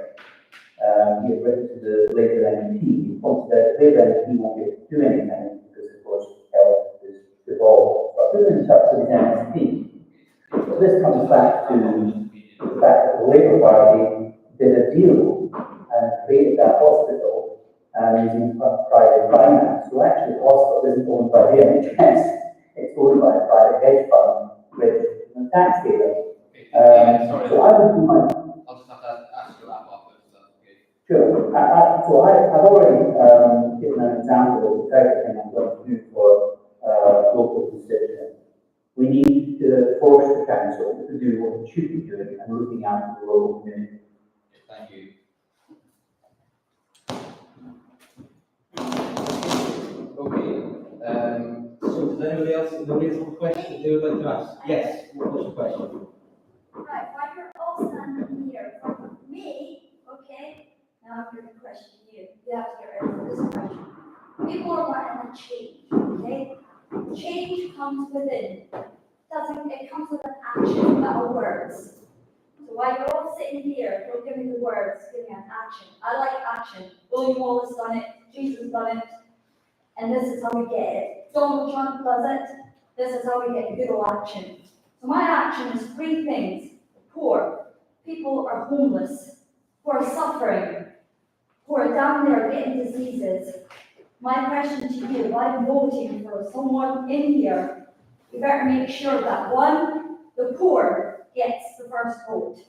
He had written to the Labour MP, he pointed out that the Labour MP won't be able to do anything because, of course, health is devolved. So I put him in touch with his MSP. But this comes back to the fact that the Labour Party did a deal and created that hospital using private finance. So actually the hospital isn't owned by the NHS, it's owned by a private hedge fund with a tax haven. So I would do my... I'll just have to ask you that part, if that's okay. Sure. So I've already given an example of the type of thing I'm going to do for local constituents. We need to force the council to do what it should be doing and looking after the local community. Thank you. Okay. So does anybody else have a question they would like to ask? Yes. What was your question? Right, while you're all standing here, from me, okay, now I'm going to question you. You have to get ready for this question. People are wanting a change, okay? Change comes within. it comes with an action, not words. So while you're all sitting here, don't give me the words, give me an action. I like action. William Wallace done it, Jesus done it, and this is how we get it. Donald Trump does it, this is how we get good old action. So my action is 3 things. Poor, people who are homeless, who are suffering, who are down there getting diseases. My question to you, if I'm voting for someone in here, you better make sure that 1, the poor gets the first vote.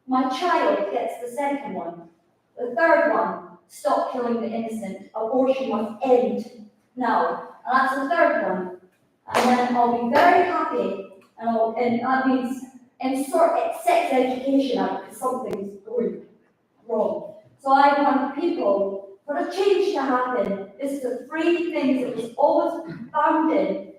My child gets the second one. The third one, stop killing the innocent. Abortion must end now. And that's the third one. And then I'll be very happy, and that means sort sex education out because something's going wrong. So I want people, for a change to happen, this is the 3 things that was always founded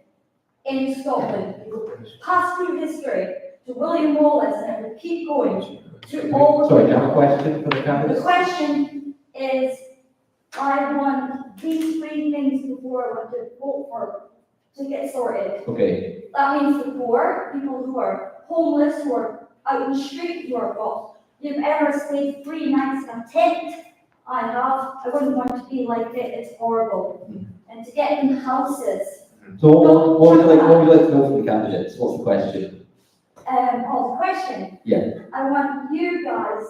in Scotland. It will pass through history to William Wallace, and it will keep going to all. Sorry, do you have a question for the candidates? The question is, I want these 3 things before I want to vote for to get sorted. Okay. That means the poor, people who are homeless, who are out in the street, who are lost. You've ever stayed 3 nights in a tent? I have. I wouldn't want to be like it. It's horrible. And to get in houses. So what would you like to know from the candidates? What's the question? The question. Yeah. I want you guys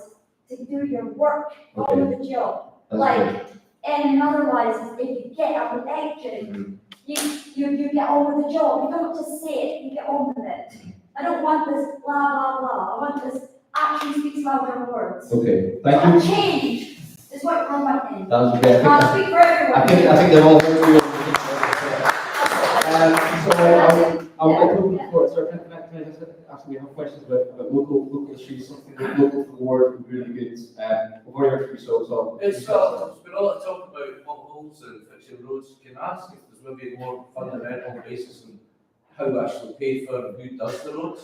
to do your work Okay. on the job. That's And otherwise, if you get an election, you get on with the job. You don't just say it, you get on with it. I don't want this blah, blah, blah. I want this action speaks louder than words. Okay, thank you. Change is what I'm wanting. That's okay. I'll speak for everyone. I think they're all very good. So I'll open the floor. Sir, can I just ask, we have questions about local issues, something that's local to the ward would be really good. We've already heard from you, so. It's been all the talk about potholes and fixing roads. Can I ask if there's maybe a more fundamental basis on how we actually pay for and who does the roads?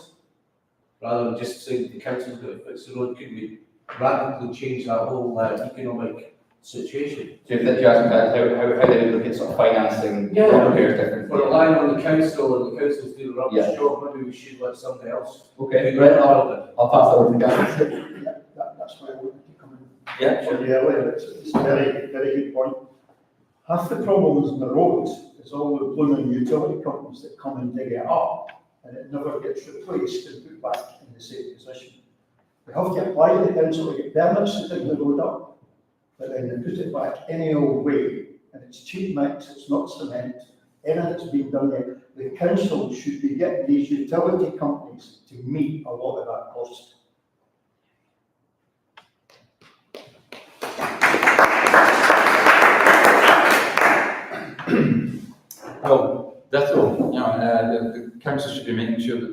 Rather than just saying the council's going to fix the road, could we radically change that whole economic situation? Do you ask how they look at sort of financing repairs different? We're relying on the council and the council's doing a rubbish Yeah. job, maybe we should let somebody else. Okay, do right, it. I'll pass that over to Gavin. That's where I wanted to come in. Yeah, sure. Yeah, well, it's a very, very good point. Half the problems in the roads is all the blooming utility companies that come and dig it up, and it never gets replaced and put back in the same position. We have to apply to the council to get permits to dig the road up, but then they put it back any old way, and it's cheap mix, it's not cement, anything that's been done there. The council should be getting these utility companies to meet a lot of that cost. Well, ditto, the council should be making sure that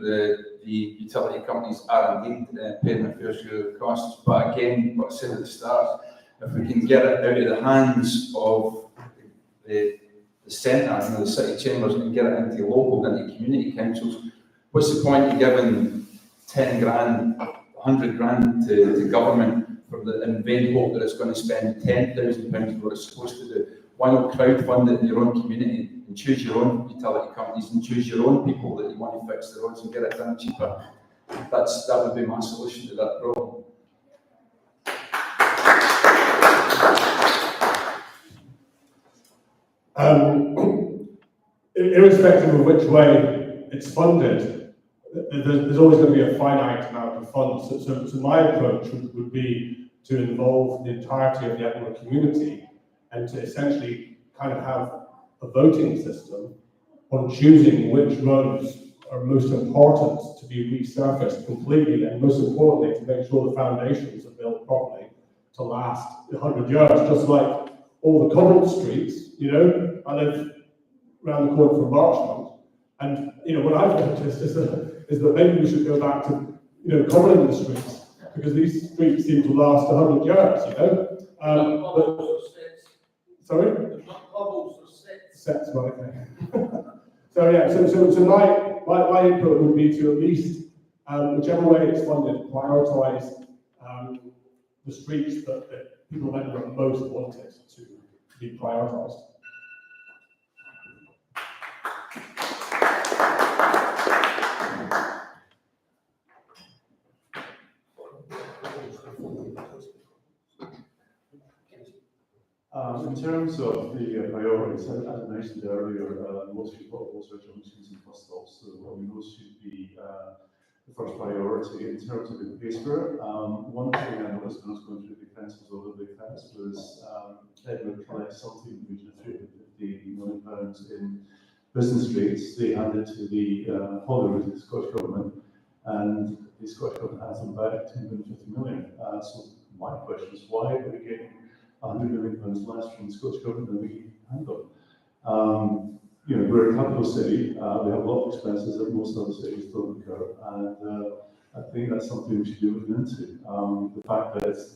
the utility companies are indeed paying their fair share of costs. But again, what I said at the start, if we can get it out of the hands of the centre, the city chambers, and get it into local, into community councils, what's the point of giving 10 grand, 100 grand to government for in vain hope that it's going to spend £10,000 what it's supposed to do? Why not crowdfund it in your own community and choose your own utility companies and choose your own people that you want to fix the roads and get it done cheaper? That would be my solution to that problem. Irrespective of which way it's funded, there's always going to be a finite amount of funds. So my approach would be to involve the entirety of the Edinburgh community and to essentially kind of have a voting system on choosing which roads are most important to be resurfaced completely, and most importantly, to make sure the foundations are built properly to last 100 years, just like all the cobbled streets. I live around the corner from Marchmont, and what I've noticed is that maybe we should go back to cobbling the streets, because these streets seem to last 100 years. Sorry? There's not cobbles, there's sets. Sets, right, okay. So my input would be to at least, whichever way it's funded, prioritise the streets that people then most wanted to be prioritised. terms of the priorities, as I mentioned earlier, most people also junctions and bus stops, so those should be the first priority. In terms of the paper, one thing I noticed when I was going through the councils over the past was Edinburgh collects something in the region of £350 million in business rates. They handed to the Holyrood, the Scottish Government, and the Scottish Government has them back £250 million. So my question is, why are we getting £100 million less from the Scottish Government than we handle? We're a capital city, we have a lot of expenses that most other cities don't incur, and I think that's something we should be looking into. The fact that it's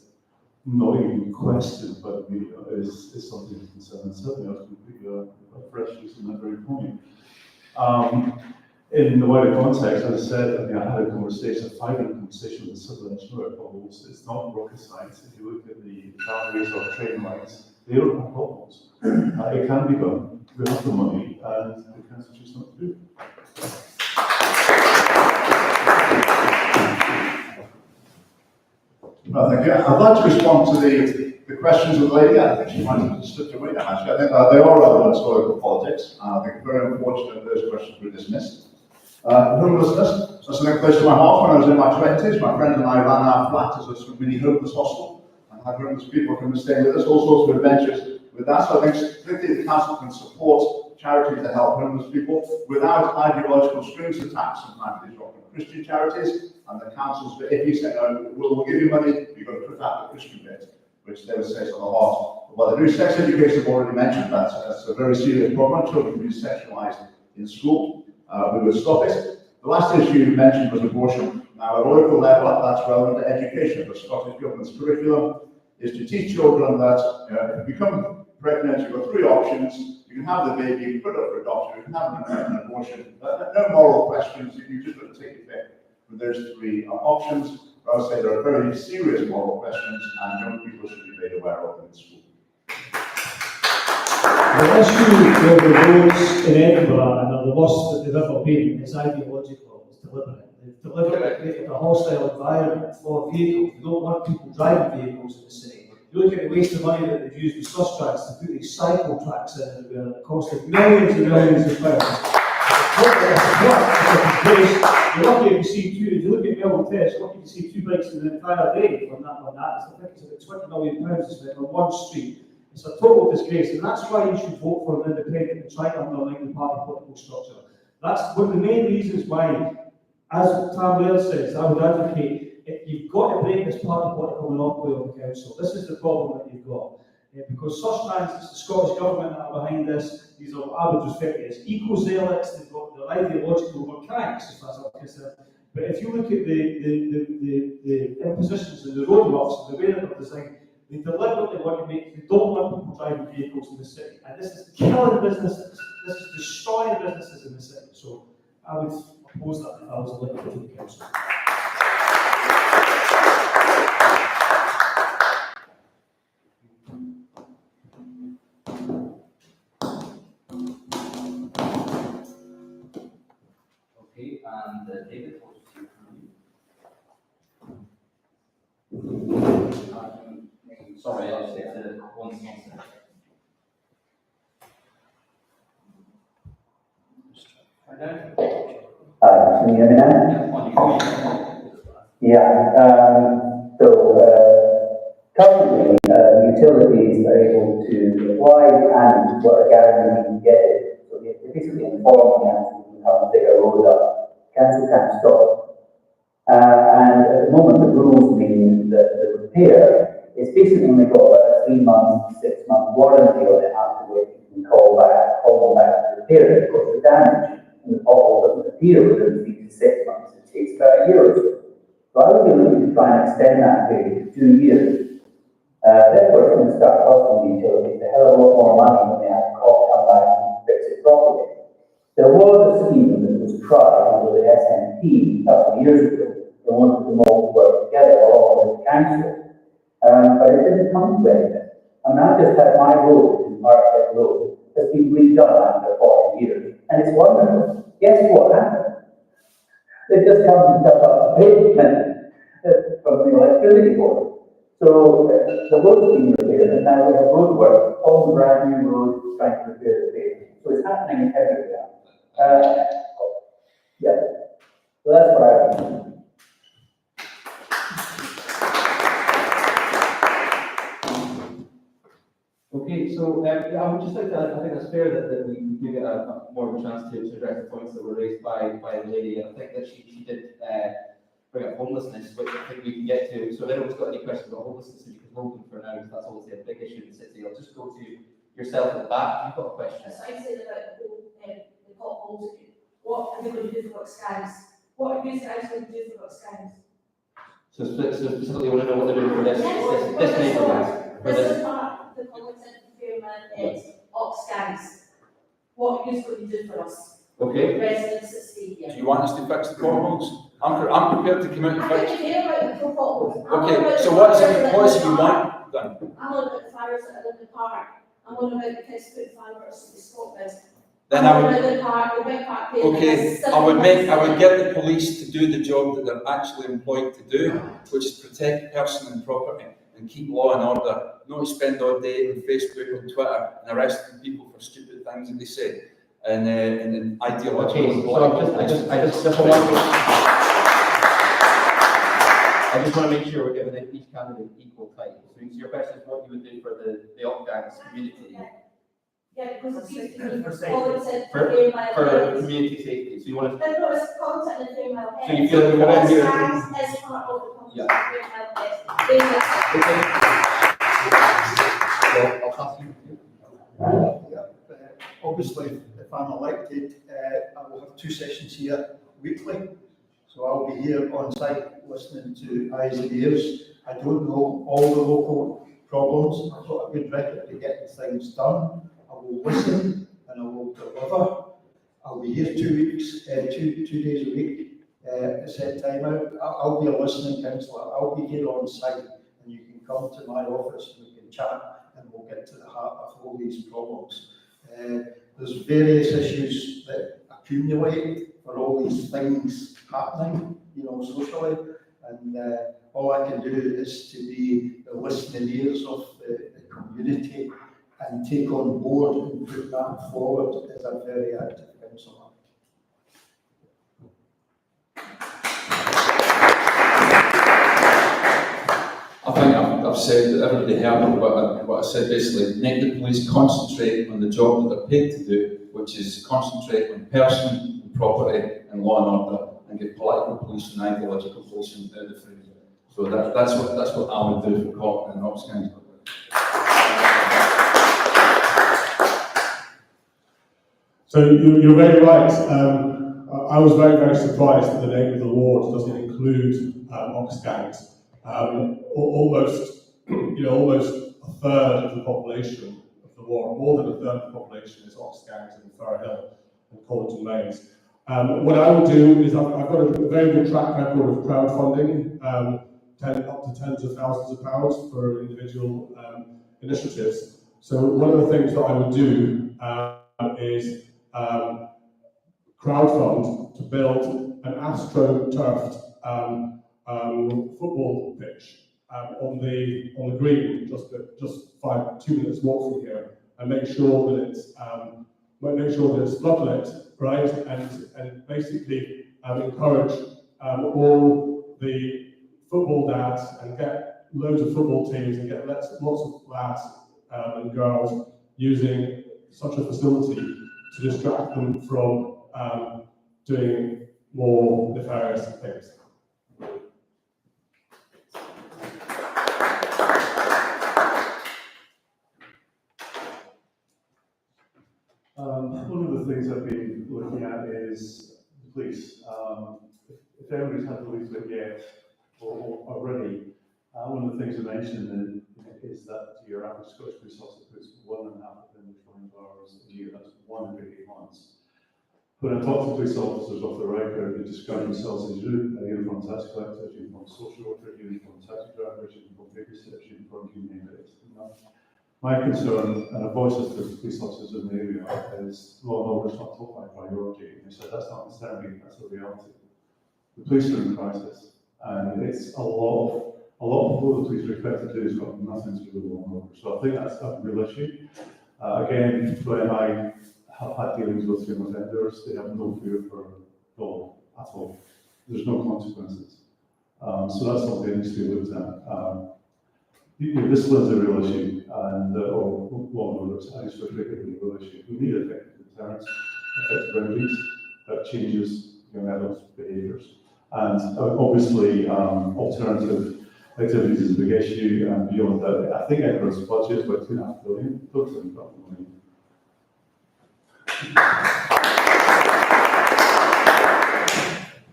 not even questioned by the media is something to consider, and certainly I was going to put you a fresh use on that very point. In the wider context, as I said, I had a 5-minute conversation with a civil engineer about potholes. It's not rocket science. If you look at the tramways or train lines, they don't have potholes. It can be done. We have the money, and the council chooses not to do it. Well, thank you. I'd like to respond to the questions of the lady. I think she might have just slipped away now, actually. I think they are relevant to local politics. I think it's very unfortunate that those questions were dismissed. Homelessness, so something close to my heart. When I was in my 20s, my friend and I ran our flat as a sort of mini homeless hostel, and had homeless people come and stay with us, all sorts of adventures with that. So I think particularly the council can support charities that help homeless people without ideological strings attached. Sometimes these are often Christian charities, and the council's bit iffy, saying, "No, we'll give you money, you've got to put out the Christian bit," which they would say is on the heart. Well, the new sex education, I've already mentioned, that's a very serious problem. Children being sexualised in school. We would stop it. The last issue you mentioned was abortion. Now, at a local level, that's relevant to education. The Scottish Government's curriculum is to teach children that if you become pregnant, you've got 3 options. You can have the baby, you can put it up for adoption, you can have an abortion. No moral questions, you just got to take your pick with those 3 options. But I would say there are very serious moral questions, and young people should be made aware of them in school. The issue of the roads in Edinburgh and the worst that they've ever been is ideological, it's deliberate. They've deliberately created a hostile environment for vehicles. They don't want people driving vehicles in the city. You look at the waste of money that they've used with suspects to put these cycle tracks in everywhere that costed millions and millions of pounds. You're lucky if you see 2, if you look at Melbourne Test, you're lucky if you see 2 bikes in an entire day on that. I think it's about £20 million spent on one street. It's a total disgrace, and that's why you should vote for an independent and try to undermine the party political structure. That's one of the main reasons why, as Tam Blair says, I would advocate, you've got to break this party political monopoly of the council. This is the problem that you've got. Because such it's the Scottish Government that are behind this. These are, I would refer to as eco-zealots, they've got their ideological cranks, as far as I'm concerned. But if you look at the impositions and the roadblocks and the way that they're designed, they deliberately want to they don't want people driving vehicles in the city. And this is killing businesses. This is destroying businesses in the city. So I would oppose that if I was elected to the council. Okay, and David, what do you sorry, I'll say to one sponsor. Can you hear me now? Yeah, currently, utilities are able to apply and what are guaranteed to get it. So they basically inform the council to come and dig a road up. Council can't stop. And at the moment, the rules mean that the repair is basically only got about a 3-month, 6-month warranty on it afterwards. You can call them back to repair it. Of course, the damage and the pothole doesn't appear within 3 to 6 months. It takes about a year or so. So I would be looking to try and extend that period to 2 years. Therefore, it's going to start costing the utilities a hell of a lot more money when they have to come back and fix it properly. There was a scheme that was tried with the SNP a couple of years ago. They wanted them all to work together along with the council, but it didn't come to anything. And I just had my road, Market Road, has been redone after 40 years, and it's wonderful. Guess what happened? They just come and took up the pavement from the electricity board. So the road's being repaired, and now we have road work, all the brand new roads trying to repair the pavement. So it's happening everywhere. Yeah, so that's what I think. Okay, so yeah, I would just like to, I think it's fair that we do get more of a chance to address the points that were raised by the lady, and I think that she did bring up homelessness, which I think we can get to. So if anyone's got any questions about homelessness, you can hold them for now, because that's obviously a big issue in the city. I'll just go to yourself at the back. You've got a question. As I said about the potholes, what are they going to do for Oxgangs? What are you guys going to do for Oxgangs? So specifically, you want to know what they're doing for this neighbourhood? This is part of the Colinton, Fairmilehead, Oxgangs. What are you going to do for us? Okay. Residents that stay here. Do you want us to fix the potholes? I'm prepared to come out and I fix. don't care about the potholes. Okay, so what is it you want then? I'm on about the fires that are in the park. I'm on about the kids putting fireworks in the Scotland. Then I would. The park, the big park there. Okay, I would get the police to do the job that they're actually employed to do, which is protect person and property and keep law and order, not to spend all day on Facebook and Twitter and arresting people for stupid things that they say and ideological. Okay, so I just want to make sure we're giving each candidate equal time. So your question is what you would do for the Oxgangs community. Yeah, because it's used to be For Colinton, for Fairmilehead. community safety. So you want to. Then there was Colinton and Fairmilehead. So you feel that we're going to hear. Oxgangs is part of the Colinton Yeah. Fairmilehead. Okay. I'll pass you. Obviously, if I'm elected, I will have 2 sessions here weekly. So I'll be here on site listening to eyes and ears. I don't know all the local problems. I've got a good record of getting things done. I will listen and I will deliver. I'll be here 2 weeks, 2 days a week, a set time out. I'll be a listening councillor. I'll be here on site and you can come to my office and we can chat and we'll get to the heart of all these problems. There's various issues that accumulate for all these things happening, socially, and all I can do is to be the listening ears of the community and take on board and put that forward as a very active councillor. I think I've said that everybody heard what I said, basically, make the police concentrate on the job that they're paid to do, which is concentrate on person, and property and law and order, and get political police and ideological police out of the free. So that's what I would do for Colinton and Oxgangs. So you're very right. I was very, very surprised that the name of the ward doesn't include Oxgangs. Almost a third of the population of the ward, more than a third of the population is Oxgangs and Fairmilehead and Colinton Lanes. What I will do is I've got a very good track record of crowdfunding, up to tens of thousands of pounds for individual initiatives. So one of the things that I would do is crowdfund to build an astroturfed football pitch on the green, just 2 minutes walk from here, and make sure that it's floodlit, right, and basically encourage all the football dads and get loads of football teams and get lots of lads and girls using such a facility to distract them from doing more nefarious things. One of the things I've been looking at is the police. If everybody's had the leaflet yet or already, one of the things I mentioned is that your average Scottish police officer puts 1.5 English hours a year. That's 1 every 8 months. When I talk to police officers off the record, they describe themselves as uniformed tax collectors, uniformed social workers, uniformed taxi drivers, uniformed babysitters, uniformed name it. My concern, and I voiced this to police officers in the area, is law and order is not top my priority. And they said that's not necessarily, that's the reality. The police are in crisis, and it's a lot a lot of what he's referred to do has got nothing to do with law and order. So I think that's a real issue. Again, when I have had dealings with young offenders, they have no fear for law at all. There's no consequences. So that's something that needs to be looked at. This was a real issue, and law and order is a real issue. We need effective deterrence, effective remedies that changes young adults' behaviours. And obviously, alternative activities is a big issue, and beyond that, I think Edinburgh's budget is about £2.5 billion. Totally got the money.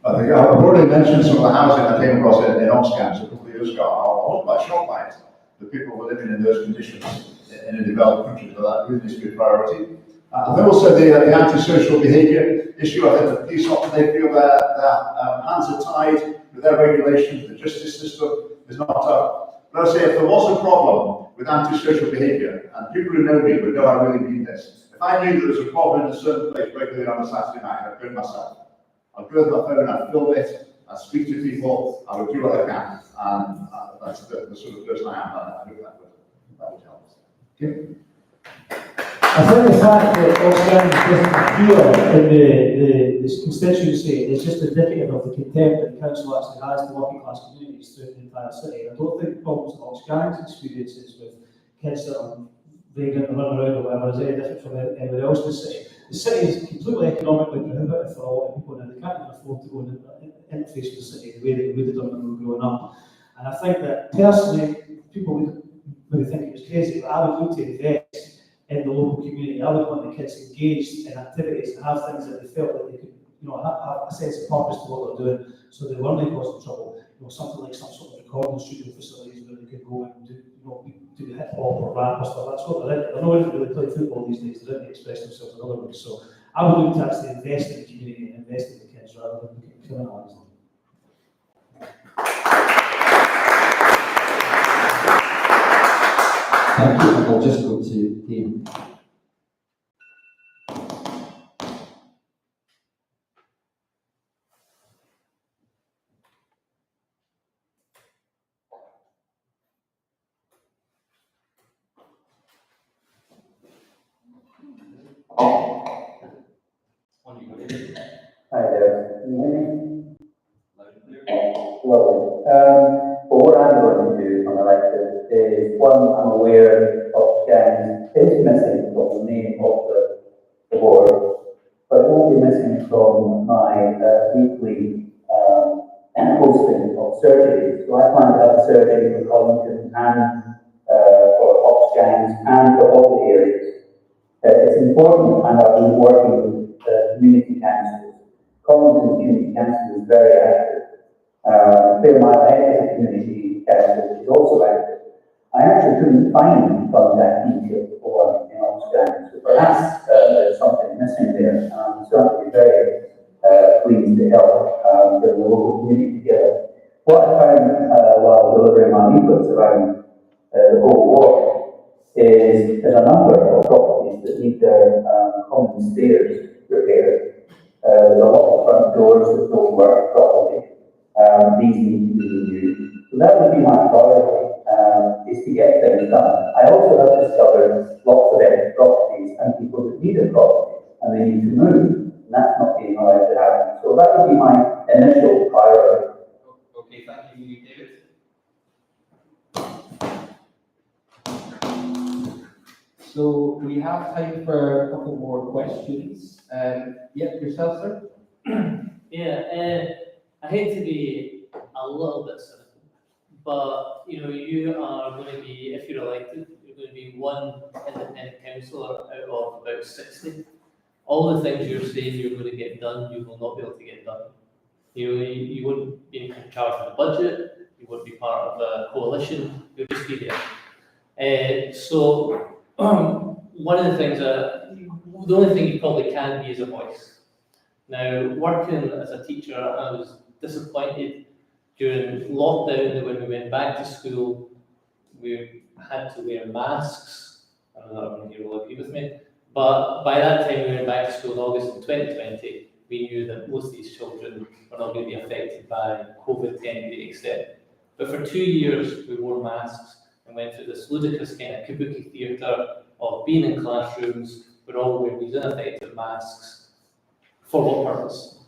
I think I've already mentioned some of the housing I came across in Oxgangs a couple of years ago. I was quite shocked by it. The people were living in those conditions in a developed country, so that really needs to be a priority. And then also the antisocial behaviour issue. I think the police often they feel their hands are tied with their regulations. The justice system is not up. But I say, if there was a problem with antisocial behaviour, and people who know me would know I really mean this. If I knew there was a problem in a certain place regularly on a Saturday night, I'd go myself. I'd go with my phone, I'd film it, I'd speak to people, I would do what I can, and that's the sort of person I am, and I hope that would help. Okay. I think the fact that Oxgangs doesn't appear in the constituency is just indicative of the contempt that the council actually has for working class communities throughout the entire city. I don't think the problems that Oxgangs experiences with kids that are vagrant and run around or whatever is any different from anybody else in the city. The city is completely economically prohibitive for a lot of people, and they can't even afford to go and interface with the city the way they would have done when they were growing up. And I think that personally, people would maybe think it was crazy, but I would look to invest in the local community. I would want the kids engaged in activities and have things that they felt that they could, have a sense of purpose to what they're doing, so they weren't causing trouble. Something like some sort of recording studio facilities where they could go and do hip hop or rap or stuff. That's what they're into. I know they don't really play football these days. They don't express themselves in other ways. So I would look to actually invest in the community and invest in the kids rather than criminalise them. Thank you. I'll just go to Dean. Hi there, can you hear me? Lovely. Well, what I'm going to do if I'm elected is, one, I'm aware Oxgangs is missing from the name of the board, but it won't be missing from my weekly hosting of surgeries. So I plan to have a surgery for Colinton and for Oxgangs and for all the areas. It's important, and I've been working with community councils. Colinton Community Council is very active. Fairmilehead as a community council is also active. I actually couldn't find contact details for one in Oxgangs, so perhaps there's something missing there. I'm certainly very pleased to help bring the local community together. What I found while delivering my leaflets around the whole ward is there's a number of properties that need their common stairs repaired. There's a lot of front doors that don't work properly. These need to be renewed. So that would be my priority, is to get things done. I also have discovered lots of empty properties and people that need a property and they need to move. And that's not being allowed to happen. So that would be my initial priority. Okay, thank you, David. So we have time for a couple more questions. Yep, yourself, sir? Yeah, I hate to be a little bit cynical, but you are going to be, if you're elected, you're going to be one independent councillor out of about 60. All the things you're saying you're going to get done, you will not be able to get done. You wouldn't be in charge of the budget, you wouldn't be part of a coalition, you'll just be there. So one of the things, the only thing you probably can be is a voice. Now, working as a teacher, I was disappointed during lockdown that when we went back to school, we had to wear masks. I don't know if everyone here will agree with me, but by that time we went back to school in August of 2020, we knew that most of these children were not going to be affected by COVID to any great extent. But for 2 years, we wore masks and went through this ludicrous kind of kabuki theatre of being in classrooms, we're all wearing these ineffective masks. For what purpose?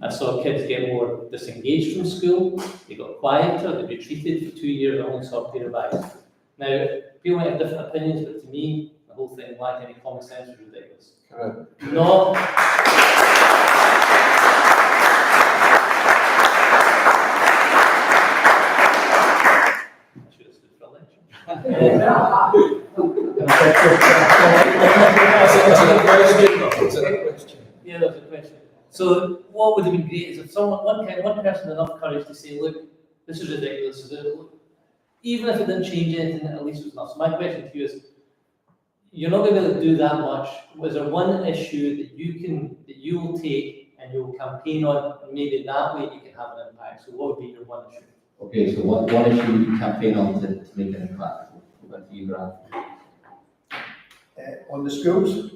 I saw kids get more disengaged from school, they got quieter, they retreated for 2 years, I only saw a pair of eyes. Now, people might have different opinions, but to me, the whole thing lacked any common sense was ridiculous. Correct. Not. I should have stood for election. Yeah, that's a question. So what would have been great is if one person had enough courage to say, look, this is ridiculous. Even if it didn't change anything, at least it was enough. So my question to you is, you're not going to be able to do that much. Was there one issue that you will take and you will campaign on, and maybe that way you can have an impact? So what would be your one issue? Okay, so one issue you can campaign on to make an impact. What do you, Grant? On the schools,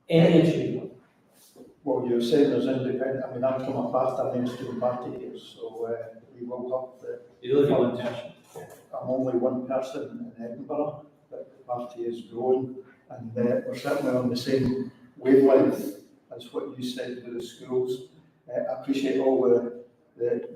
Any issue? well, you're saying there's independent, I mean, I'm from a part of mainstream party here, so we will have the. You don't want to. I'm only one person in Edinburgh, but the party is growing, and we're certainly on the same wavelength as what you said with the schools. I appreciate all the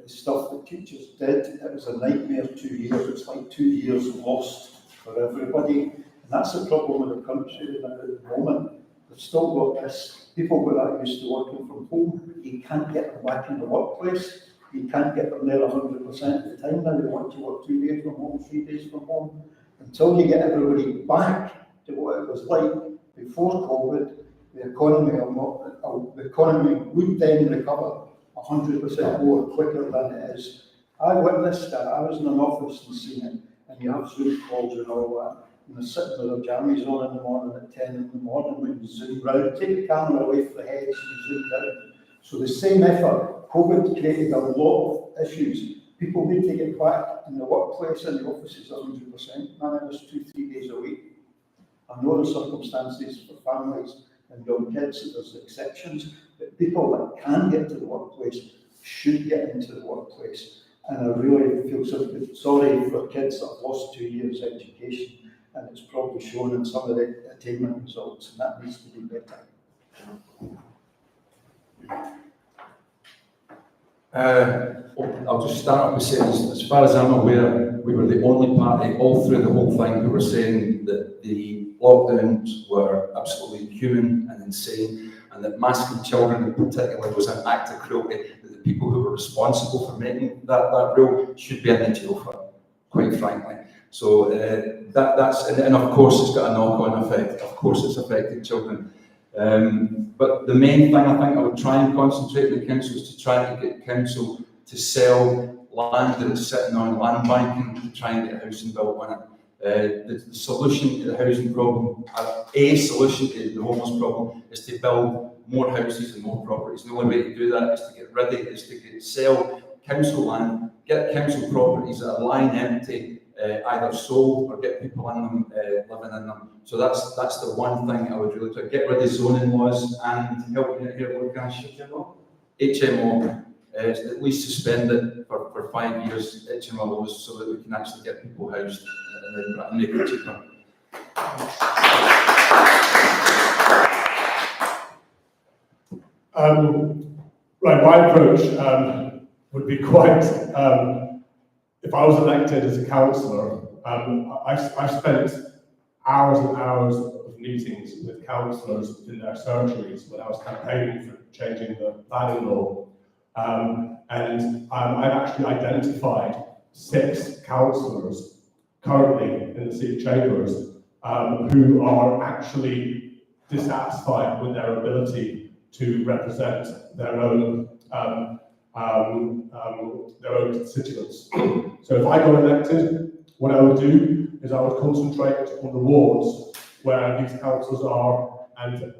stuff that teachers did. It was a nightmare 2 years. It's like 2 years lost for everybody, and that's the problem with the country at the moment. We've still got this, people who are used to working from home, you can't get them back in the workplace. You can't get them there 100% of the time now. They want to work 2 days from home, 3 days from home. Until you get everybody back to what it was like before COVID, the economy would then recover 100% more quicker than it is. I witnessed that. I was in an office and seen it, and you have Zoom calls and all that. And they're sitting with their jammies on in the morning at 10 in the morning when you zoom round, take the camera away from the heads and zoom down. So the same effort, COVID created a lot of issues. People need to get back in the workplace and the offices 100%. None of us 2-3 days a week. I know the circumstances for families and young kids, there's exceptions, but people that can get to the workplace should get into the workplace. And I really feel sorry for kids that have lost 2 years education, and it's probably shown in some of the attainment results, and that needs to be better. I'll just start off with saying, as far as I'm aware, we were the only party all through the whole thing who were saying that the lockdowns were absolutely inhuman and insane, and that masking children in particular was an act of cruelty, that the people who were responsible for making that rule should be in the jail for it, quite frankly. So that's, and of course it's got a knock-on effect. Of course it's affected children. But the main thing I think I would try and concentrate on the council is to try to get council to sell land that is sitting on land banking to try and get housing built on it. The solution to the housing problem, a solution to the homeless problem, is to build more houses and more properties. The only way to do that is to get rid of, is to sell council land, get council properties that are lying empty, either sold or get people in them, living in them. So that's the one thing I would really try. Get rid of zoning laws and help me out here, what can I HMO? HMO. At least suspend it for 5 years, HMO laws, so that we can actually get people housed and make it cheaper. Right, my approach would be quite, if I was elected as a councillor, I've spent hours and hours of meetings with councillors in their surgeries when I was campaigning for changing the planning law. And I've actually identified 6 councillors currently in the City Chambers who are actually dissatisfied with their ability to represent their own constituents. So if I got elected, what I would do is I would concentrate on the wards where these councils are and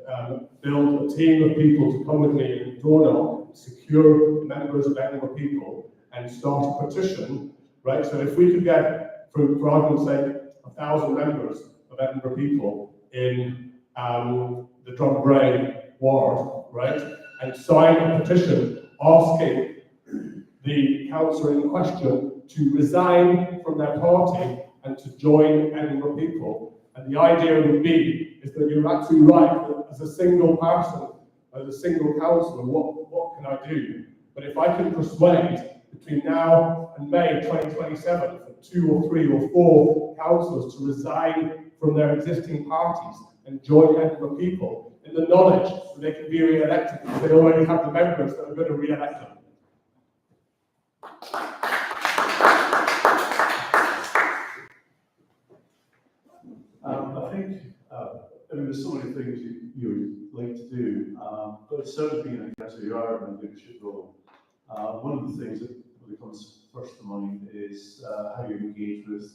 build a team of people to come with me and door knock, secure members of Edinburgh people and start a petition, right? So if we could get, for argument's sake, 1,000 members of Edinburgh people in the Drumbray ward, right? And sign a petition asking the councillor in question to resign from their party and to join Edinburgh People. And the idea would be, is that you're absolutely right, that as a single person, as a single councillor, what can I do? But if I can persuade between now and May 2027 for 2 or 3 or 4 councillors to resign from their existing parties and join Edinburgh People, in the knowledge that they can be re-elected because they already have the members that are going to re-elect them. I think, there's so many things you would like to do, but certainly being a councillor, you are in a leadership role. One of the things that really comes first to mind is how you engage with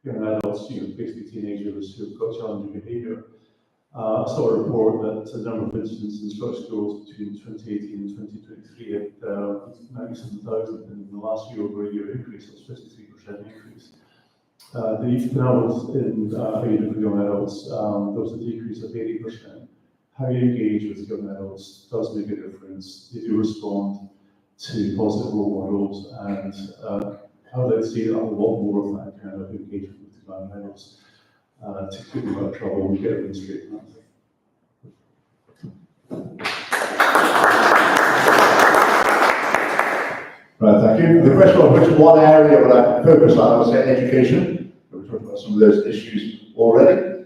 young adults, basically teenagers who've got challenging behaviour. I saw a report that the number of incidents in Scottish schools between 2018 and 2023 at 97,000, and in the last year-over-year increase was 53% increase. The youth levels in age of young adults, there was a decrease of 80%. How you engage with young adults does make a difference. They do respond to positive role models, and how they see a lot more of that kind of engagement with young adults to keep them out of trouble and get them straight path. Right, thank you. The question of which one area would I focus on, I would say education. We've talked about some of those issues already.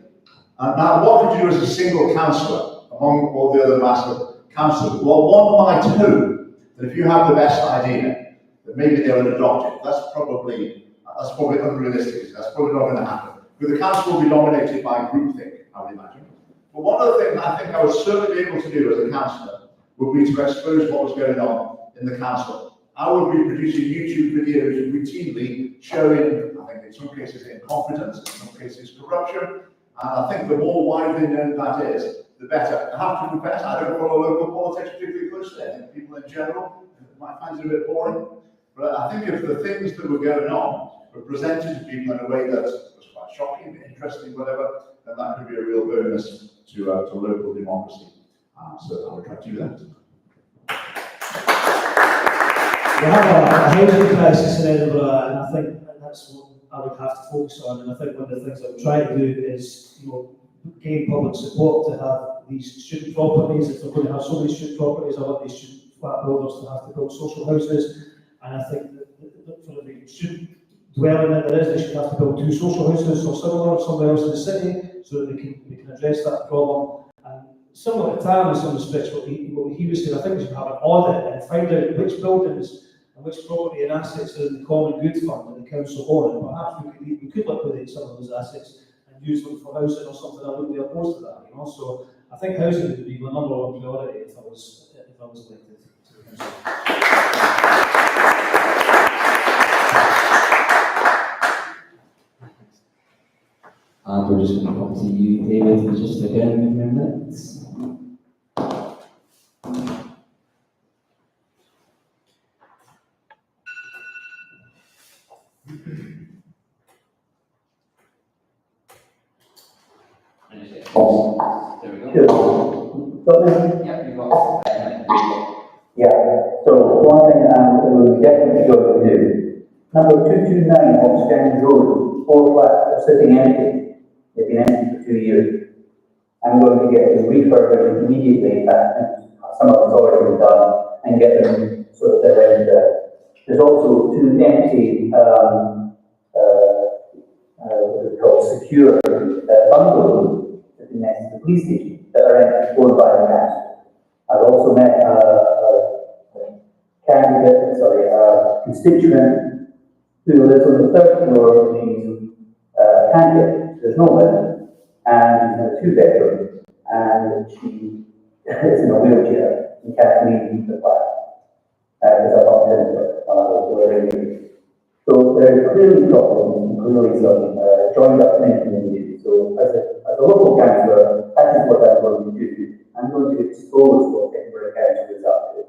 Now, what could you do as a single councillor among all the other massive councillors? Well, one might hope that if you have the best idea, that maybe they will adopt it. That's probably unrealistic. That's probably not going to happen. But the council will be dominated by groupthink, I would imagine. But one of the things I think I would certainly be able to do as a councillor would be to expose what was going on in the council. I would be producing YouTube videos routinely showing, I think in some cases, incompetence, in some cases corruption. And I think the more widely known that is, the better. I have to confess, I don't follow local politics particularly closely. I think people in general might find it a bit boring. But I think if the things that were going on were presented to people in a way that was quite shocking, interesting, whatever, then that could be a real bonus to local democracy. So I would try to do that. We have a housing crisis in Edinburgh, and I think that's what I would have to focus on. And I think one of the things I'm trying to do is, gain public support to have these student properties. If they're going to have so many student properties, I want these student flat builders to have to build social houses. And I think that for the student dwelling that there is, they should have to build 2 social houses or similar somewhere else in the city, so that we can address that problem. And similar to Tam in some respects, what he was saying, I think we should have an audit and find out which buildings and which property and assets are in the common good fund and the council own. And perhaps we could liquidate some of those assets and use them for housing or something. I wouldn't be opposed to that, So I think housing would be my number 1 priority if I was elected to the council. And we're just going to come to you, David, for just again a few minutes. There we go. Yeah, you got it. Yeah, so one thing we would definitely go to do. Number 229 Oxgangs Road, 4 flats are sitting empty. They've been empty for 2 years. I'm going to get them refurbished immediately, some of it's already been done, and get them sort of around there. There's also 2 empty, what is it called, secure bungalows sitting next to the police station that are empty, owned by the council. I've also met a constituent who lives on the 3rd floor of the can't there's no lift, and she's in a 2-bedroom, and she is in a wheelchair and can't leave the flat because I bumped into her while I was delivering. So there are clearly problems and clearly some joined up community. So as a local councillor, that is what I'm going to do. I'm going to expose what Edinburgh Council is up to.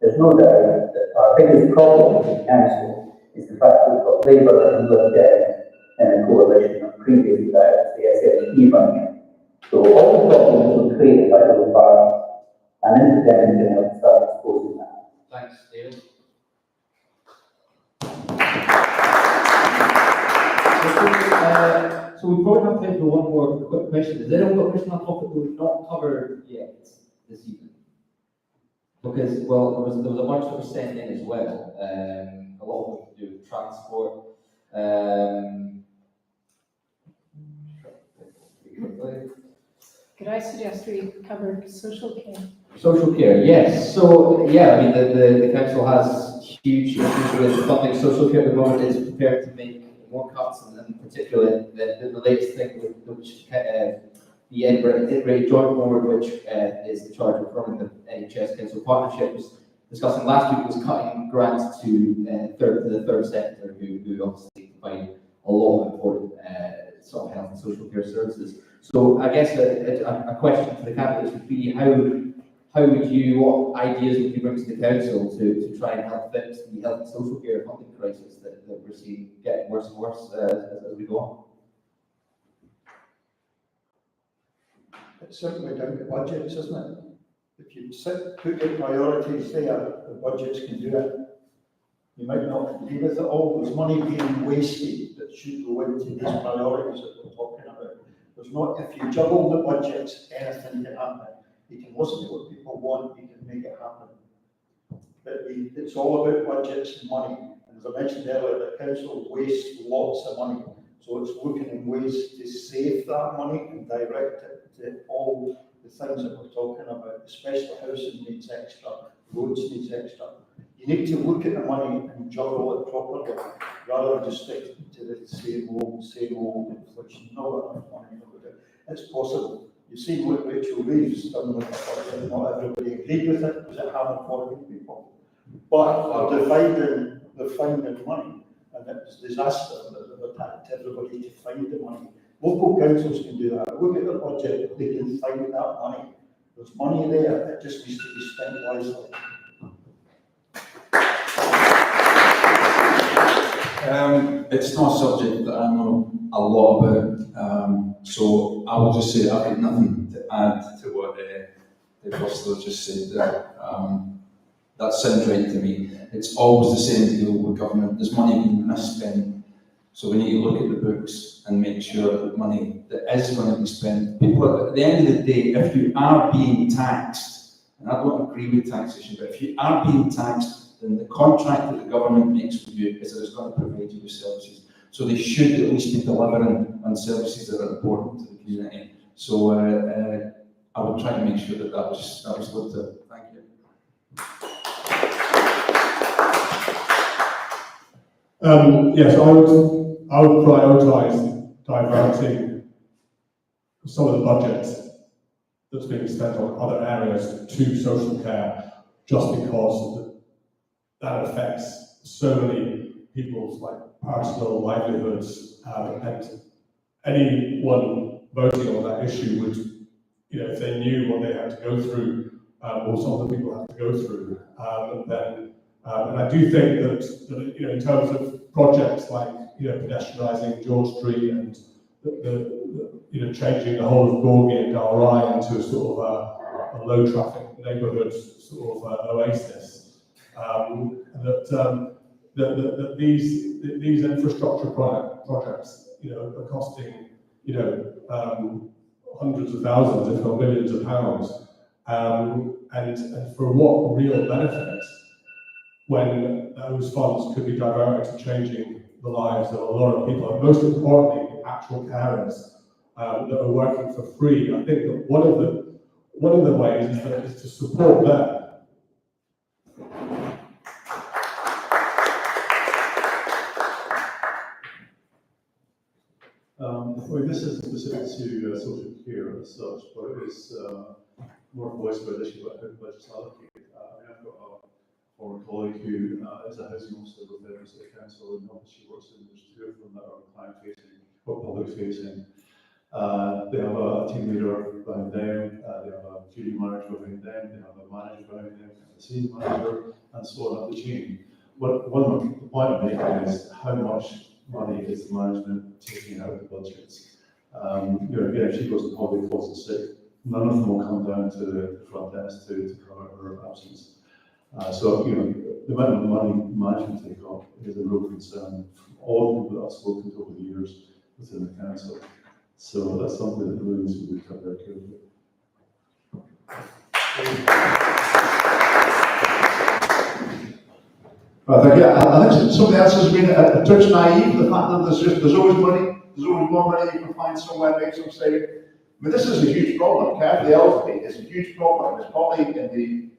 There's no doubt that our biggest problem with the council is the fact that we've got Labour and Lib Dem in a coalition of previous the SNP money. So all the problems were created by those parties, and independent can help start exposing that. Thanks, David. we probably have time for one more quick question. Has anyone got a question on a topic that we've not covered yet this evening? Because, well, there was a bunch that were sent in as well. A lot of them to do with transport. Could I suggest we cover social care? Social care, yes. So, yeah, I mean, the council has huge issues with funding social care at the moment. It's prepared to make more cuts, and particularly the latest thing with which the Edinburgh Joint Board, which is in charge of running the NHS Council Partnership, was discussing last week, was cutting grants to the third sector, who obviously provide a lot of important sort of health and social care services. So I guess a question for the candidates would be what ideas would you bring to the council to try and help fix the health and social care funding crisis that we're seeing getting worse and worse as we go on? It's simply down to budgets, isn't it? If you put your priorities there, the budgets can do it. You might not agree with it all. There's money being wasted that should go into these priorities that we're talking about. There's not, if you juggle the budgets, anything can happen. You can listen to what people want, you can make it happen. But it's all about budgets and money. And as I mentioned earlier, the council wastes lots of money. So it's looking at ways to save that money and direct it to all the things that we're talking about, especially housing needs extra, roads needs extra. You need to look at the money and juggle it properly, rather than just stick to the same old inflation. No, enough money. It's possible. You've seen what Rachel Reeves done with the budget. Not everybody agreed with it because it happened for people. But they're finding money, and it's a disaster that they've attacked everybody to find the money. Local councils can do that. Look at the budget, they can find that money. There's money there, it just needs to be spent wisely. It's not a subject that I know a lot about, so I will just say I've got nothing to add to what the Buster just said there. That sounds right to me. It's always the same deal with government. There's money being misspent, so we need to look at the books and make sure that money that is going to be spent. People, at the end of the day, if you are being taxed, and I don't agree with taxation, but if you are being taxed, then the contract that the government makes with you is that it's going to provide you with services. So they should at least be delivering on services that are important to the community. So I will try to make sure that was looked at. Thank you. Yes, I would prioritise diverting some of the budget that's being spent on other areas to social care, just because that affects so many people's personal livelihoods, and anyone voting on that issue would, if they knew what they had to go through, or some of the people have to go through, then. And I do think that in terms of projects like pedestrianising George Street and the changing the whole of Gorgie and Dalry into a sort of a low traffic neighbourhood sort of oasis, that these infrastructure projects are costing hundreds of thousands, if not millions of pounds, and for what real benefit, when those funds could be diverted to changing the lives of a lot of people, and most importantly, the actual carers that are working for free. I think that one of the ways is to support them. Well, this isn't specific to social care as such, but it is more voiced by this issue about how budgets are allocated. I've got a former colleague who is a housing officer with the City Council, and she works in, there's two of them that are client-facing or public-facing. They have a team leader behind them, they have a duty manager behind them, they have a manager behind them, a senior manager, and so on up the chain. But the point I'm making is how much money is the management taking out of the budgets. Again, if she goes to public falls and sick, none of them will come down to the front desk to cover her absence. So the amount of money management take up is a real concern from all the people that I've spoken to over the years within the council. So that's something that really needs to be looked at very carefully. Right, thank you. I think something else has been a touch naive, the fact that there's always money, there's always more money you can find somewhere, make some saving. I mean, this is a huge problem. Care for the elderly is a huge problem. It's probably in the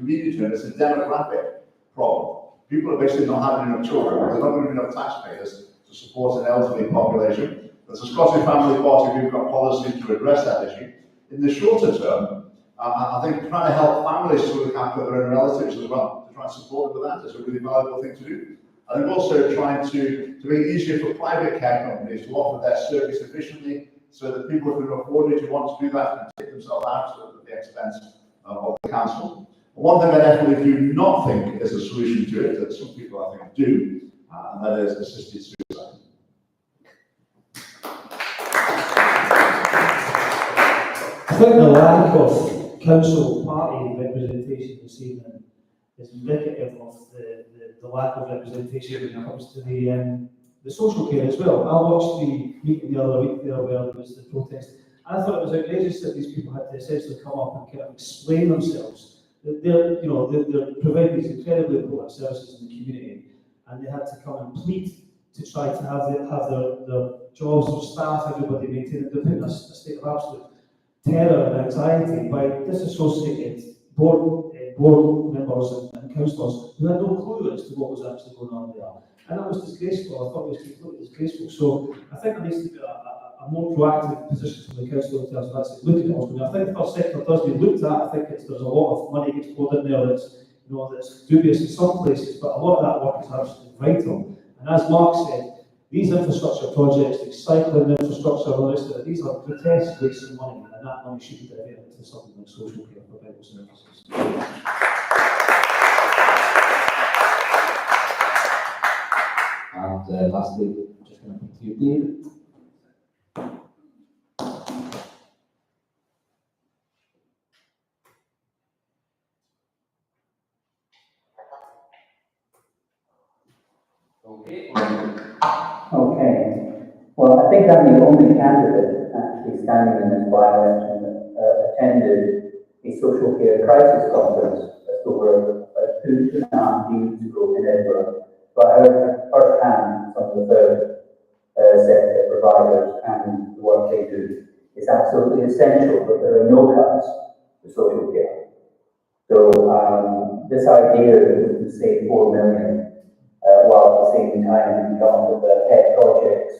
medium term, it's a demographic problem. People are basically not having enough children, there's not going to be enough taxpayers to support an elderly population. As a Scottish Family Party, we've got policies to address that issue. In the shorter term, I think trying to help families to look after their own relatives as well, to try and support them with that is a really valuable thing to do. I think also trying to make it easier for private care companies to offer their service efficiently so that people who can afford it, who want to do that, can take themselves out at the expense of the council. One thing I definitely do not think is a solution to it, that some people I think do, and that is assisted suicide. I think the lack of council party representation this evening is indicative of the lack of representation when it comes to the social care as well. I watched the meeting the other week there where there was the protest. I thought it was outrageous that these people had to essentially come up and kind of explain themselves. They're providing these incredibly important services in the community, and they had to come and plead to try to have their jobs, their staff, everybody maintained. They're put in a state of absolute terror and anxiety by disassociated board members and councillors who had no clue as to what was actually going on there. And that was disgraceful. I thought it was completely disgraceful. So I think there needs to be a more proactive position from the council in terms of actually looking at what's going on. I think the first sector does need looked at. I think there's a lot of money gets poured in there that's dubious in some places, but a lot of that work is absolutely vital. And as Mark said, these infrastructure projects, like cycling infrastructure, all this, these are grotesque wastes of money, and that money should be diverted to something like social care for vital services. And lastly, just going to come to you, David. Okay. Well, I think I'm the only candidate actually standing in this by-election that attended a social care crisis conference just over 2.5 years ago in Edinburgh. So I heard firsthand some of the third sector providers and the work they do. It's absolutely essential that there are no cuts to social care. So this idea that we can save 4 million while at the same time we come up with pet projects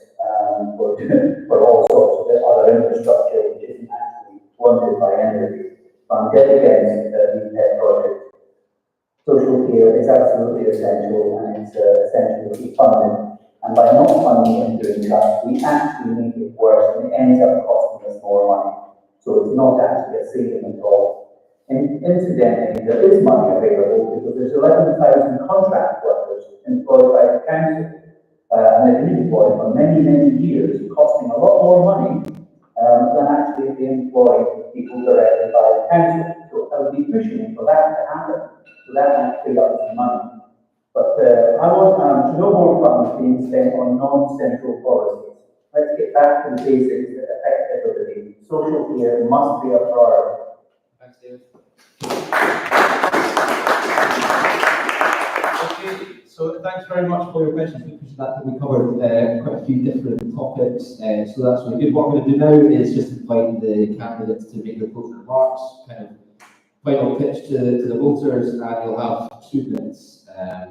for all sorts of other infrastructure which isn't actually wanted by anybody. I'm dead against these pet projects. Social care is absolutely essential, and it's essential to be funded. And by not funding and doing cuts, we actually make it worse, and it ends up costing us more money. So it's not actually a saving at all. And incidentally, there is money available because there's 11,000 contract workers employed by the council, and they've been employed for many, many years, costing a lot more money than actually if they employ people directly by the council. So I would be pushing for that to happen. So that might free up some money. But I want no more funds being spent on non-central policies. Let's get back to the basics that affect everybody. Social care must be a priority. Thanks, David. Okay, so thanks very much for your questions. We appreciate that. We covered quite a few different topics, so that's really good. What I'm going to do now is just invite the candidates to make their closing remarks, kind of final pitch to the voters, and you'll have 2 minutes.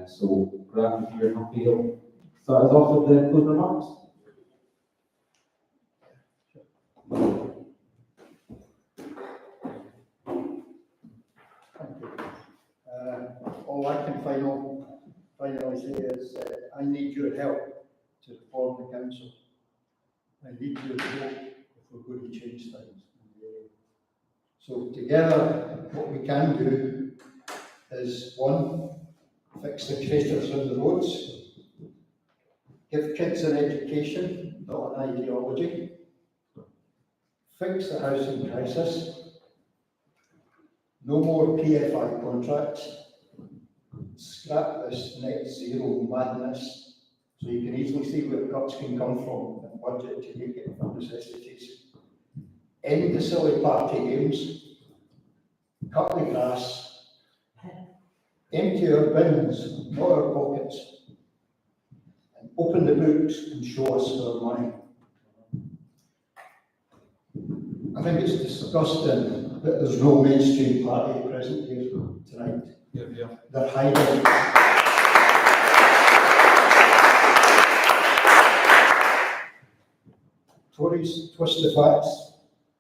So, Graham, if you're happy, you'll start us off with the closing remarks. All I can finally say is I need your help to reform the council. I need your vote if we're going to change things. So together, what we can do is, 1, fix the craters on the roads, give kids an education, not an ideology, fix the housing crisis, no more PFI contracts, scrap this net zero madness, so you can easily see where cuts can come from. and budget to make it for necessities. End the silly party games, cut the grass, empty our bins, not our pockets, and open the books and show us our money. I think it's disgusting that there's no mainstream party present here tonight. Yeah. They're hiding. Tories twist the facts,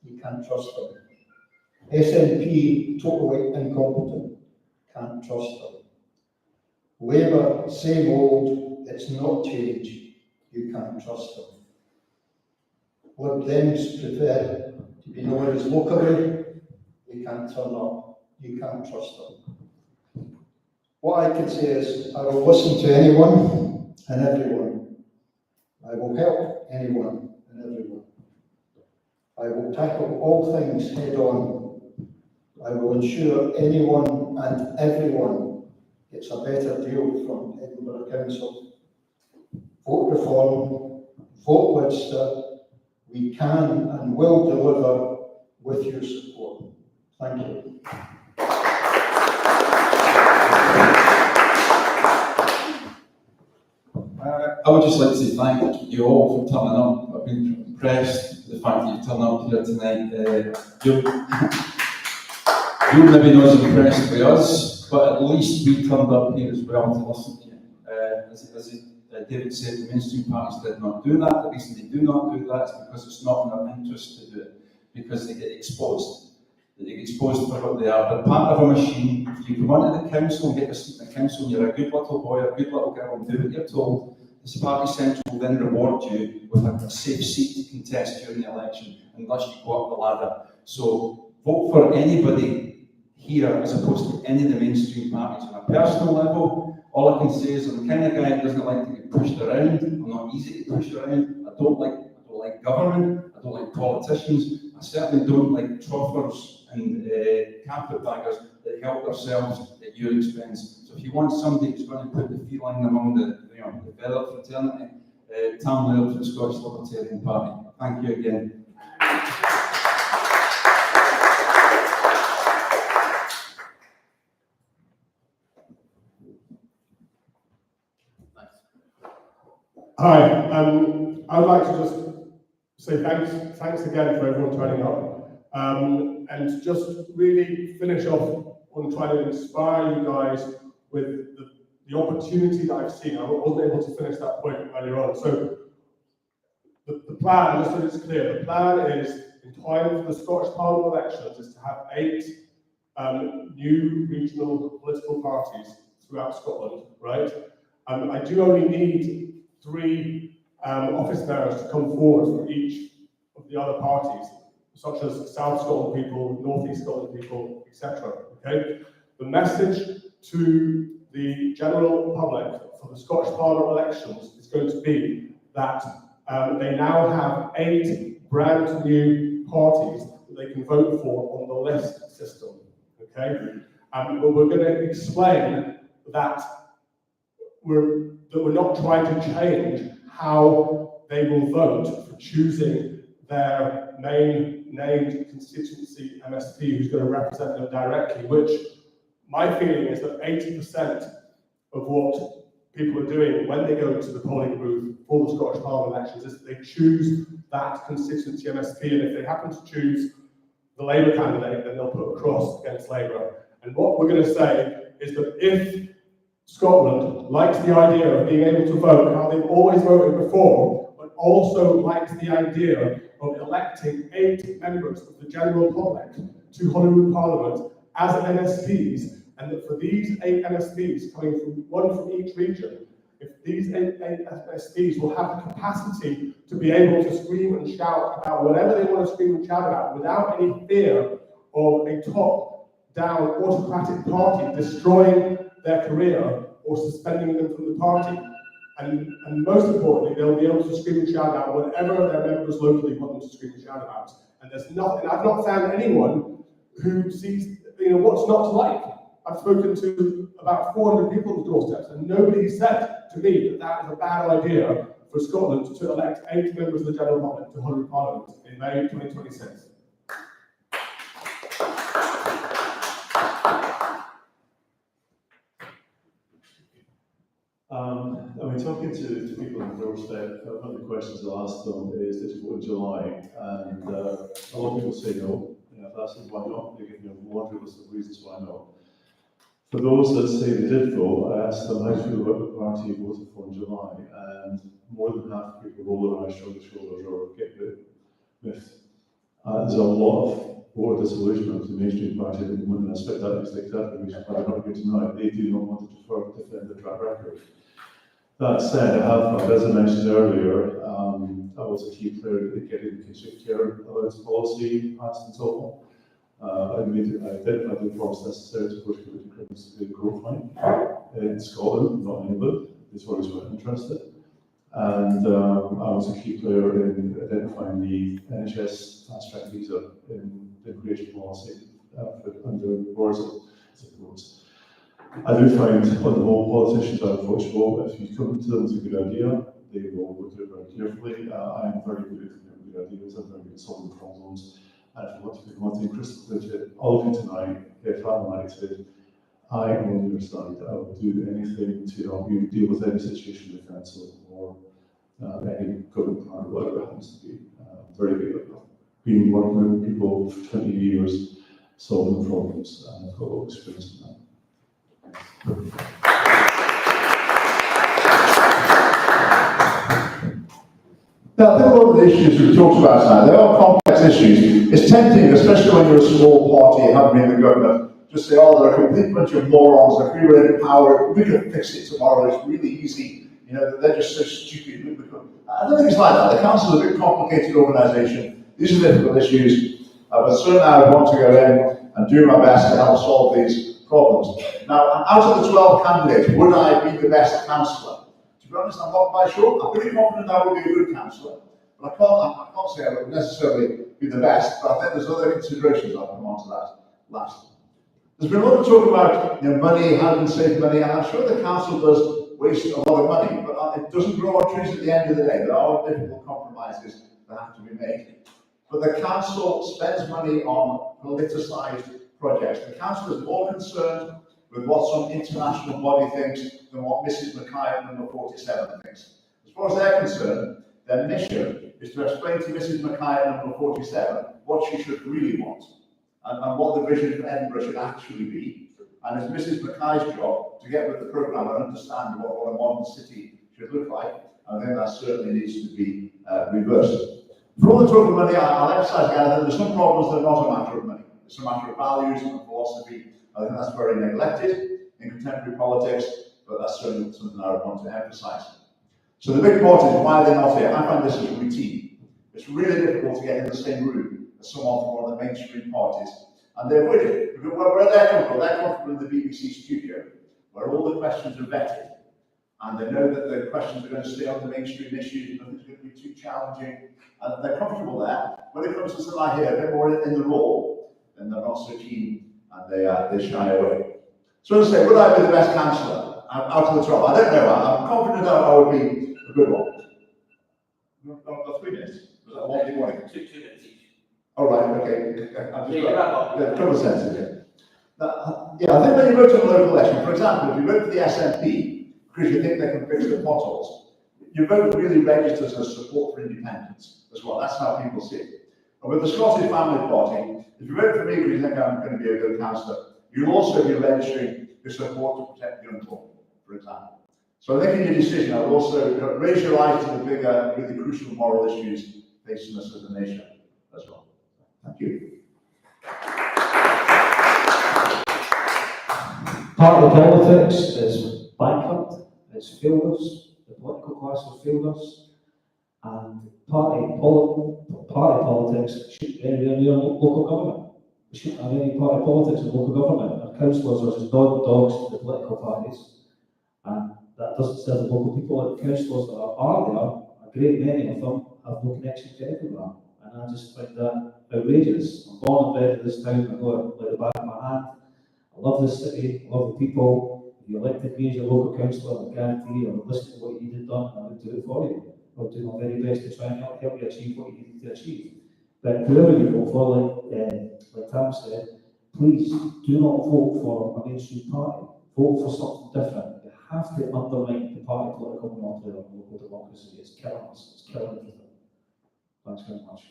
you can't trust them. SNP totally incompetent, can't trust them. Labour, same old, it's not change, you can't trust them. Lib Dems prefer to be known as locally, you can't turn up, you can't trust them. What I can say is, I will listen to anyone and everyone. I will help anyone and everyone. I will tackle all things head on. I will ensure anyone and everyone gets a better deal from Edinburgh Council. Vote Reform, vote Webster. We can and will deliver with your support. Thank you. I would just like to say thank you all for turning up. I've been impressed with the fact that you've turned up here tonight. You'll maybe not as impressed by us, but at least we turned up here as well to listen to you. As David said, the mainstream parties did not do that. The reason they do not do that is because it's not in their interest to do it, because they get exposed. They get exposed for what they are. They're part of a machine. If you come onto the council and get a seat in the council and you're a good little boy or a good little girl and do what you're told, this party centre will then reward you with a safe seat to contest during the election unless you go up the ladder. So vote for anybody here as opposed to any of the mainstream parties. On a personal level, all I can say is I'm the kind of guy who doesn't like to get pushed around. I'm not easy to push around. I don't like government. I don't like politicians. I certainly don't like troffers and carpetbaggers that help themselves at your expense. So if you want somebody who's going to put the feeling among the fellow fraternity, Tam Laird for the Scottish Libertarian Party. Thank you again. Hi, I would like to just say thanks again for everyone turning up, and just really finish off on trying to inspire you guys with the opportunity that I've seen. I wasn't able to finish that point earlier on. So the plan, just so it's clear, the plan is in time for the Scottish Parliament elections is to have 8 new regional political parties throughout Scotland, right? I do only need 3 office bearers to come forward for each of the other parties, such as South Scotland people, North East Scotland people, etc. Okay? The message to the general public for the Scottish Parliament elections is going to be that they now have 8 brand new parties that they can vote for on the list system. Okay? But we're going to explain that we're not trying to change how they will vote for choosing their main named constituency MSP who's going to represent them directly, which my feeling is that 80% of what people are doing when they go to the polling booth for the Scottish Parliament elections is that they choose that constituency MSP, and if they happen to choose the Labour candidate, then they'll put a cross against Labour. And what we're going to say is that if Scotland likes the idea of being able to vote how they've always voted before, but also likes the idea of electing 8 members of the general public to Holyrood Parliament as MSPs, and that for these 8 MSPs coming from one from each region, if these 8 MSPs will have the capacity to be able to scream and shout about whatever they want to scream and shout about without any fear of a top-down autocratic party destroying their career or suspending them from the party. And most importantly, they'll be able to scream and shout about whatever their members locally want them to scream and shout about. And there's nothing, I've not found anyone who sees, what's not to like. I've spoken to about 400 people on the doorsteps, and nobody said to me that that is a bad idea for Scotland to elect 8 members of the General Parliament to 100 Parliament in May 2026. I mean, talking to people on the doorstep, one of the questions I asked them is, did you vote in July? And a lot of people say no. You know, if I ask them why not, they give me a laundry list of reasons why no. For those that say they did vote, I asked them how do you feel about the party you voted for in July, and more than half of people roll their eyes, shrug their shoulders, or get the myth. There's a lot of voter disillusionment to the mainstream party at the moment, and I expect that is exactly the reason why they're not here tonight. They do not want to defend the track record. That said, I have found, as I mentioned earlier, I was a key player in getting the kinship care allowance policy passed and so on. I identified the reforms necessary to push criminals to the growth line in Scotland, not in England. These were interested. And I was a key player in identifying the NHS fast track visa in the immigration policy under Boris. I do find, on the whole, politicians are approachable. If you come to them with a good idea, they will look at it very carefully. I am very good at good ideas. I'm very good at solving problems. And if you want to be one thing crystal clear, all of you tonight, if I'm elected, I am on your side. I will do anything to help you deal with any situation in the council or any government plan, whatever it happens to be. Very good at that. Been working with people for 20 years, solving problems, and I've got a lot of experience in that. Now, I think a lot of the issues we've talked about now, they are complex issues. It's tempting, especially when you're a small party and haven't been in the government, to say, oh, they're a complete bunch of morons. If we were in power, we could fix it tomorrow. It's really easy. You know, they're just so stupid. I don't think it's like that. The council is a big, complicated organisation. These are difficult issues. But certainly I would want to go in and do my best to help solve these problems. Now, out of the 12 candidates, would I be the best councillor? To be honest, I'm not quite sure. I'm pretty confident I would be a good councillor. But I can't say I would necessarily be the best, but I think there's other considerations. I'll come on to that last. There's been a lot of talk about money, how to save money, and I'm sure the council does waste a lot of money, but it doesn't grow on trees at the end of the day. There are difficult compromises that have to be made. But the council spends money on politicised projects. The council is more concerned with what some international body thinks than what Mrs. Mackay at number 47 thinks. As far as they're concerned, their mission is to explain to Mrs. Mackay at number 47 what she should really want and what the vision for Edinburgh should actually be. And it's Mrs. Mackay's job to get with the programme and understand what a modern city should look like. I think that certainly needs to be reversed. For all the talk of money, I'll emphasise again that there's some problems that are not a matter of money. It's a matter of values and philosophy. I think that's very neglected in contemporary politics, but that's certainly something I would want to emphasise. So the big point is why they're not here. I find this is routine. It's really difficult to get in the same room as someone from one of the mainstream parties, and they avoid it. Because where they're comfortable in the BBC studio, where all the questions are vetted, and they know that the questions are going to stay on the mainstream issues, nothing's going to be too challenging, and they're comfortable there. When it comes to something like here, a bit more in the raw, then they're not so keen, and they shy away. So as I say, would I be the best councillor out of the 12? I don't know. I'm confident I would be a good one. Got 3 minutes. Was that one morning? 2 minutes each. All right, okay. I've just got a couple of sentences here. Yeah, I think when you vote in a local election, for example, if you vote for the SNP because you think they can fix the potholes, your vote really registers as support for independence as well. That's how people see it. And with the Scottish Family Party, if you vote for me because you think I'm going to be a good councillor, you'll also be registering your support to protect the unborn, for example. So I think in your decision, I would also raise your eyes to the bigger, really crucial moral issues facing us as a nation as well. Thank you. Part of the politics is bankrupt, it's failed us, the political class has failed us, and party politics shouldn't be anywhere near local government. We shouldn't have any party politics in local government. Our councillors are just dogs to the political parties, and that doesn't serve the local people. The councillors that are there, a great many of them have no connection to Edinburgh, and I just find that outrageous. I'm born and bred in this town, I know it like the back of my hand. I love this city, I love the people. If you elected me as your local councillor, I guarantee you I would listen to what you had done and I would do it for you. or doing our very best to try and help you achieve what you need to achieve. But whoever you vote for, like Tam said, please do not vote for a mainstream party. Vote for something different. You have to undermine the party political monopoly on local democracy. It's killing us. It's killing everything. Thanks very much.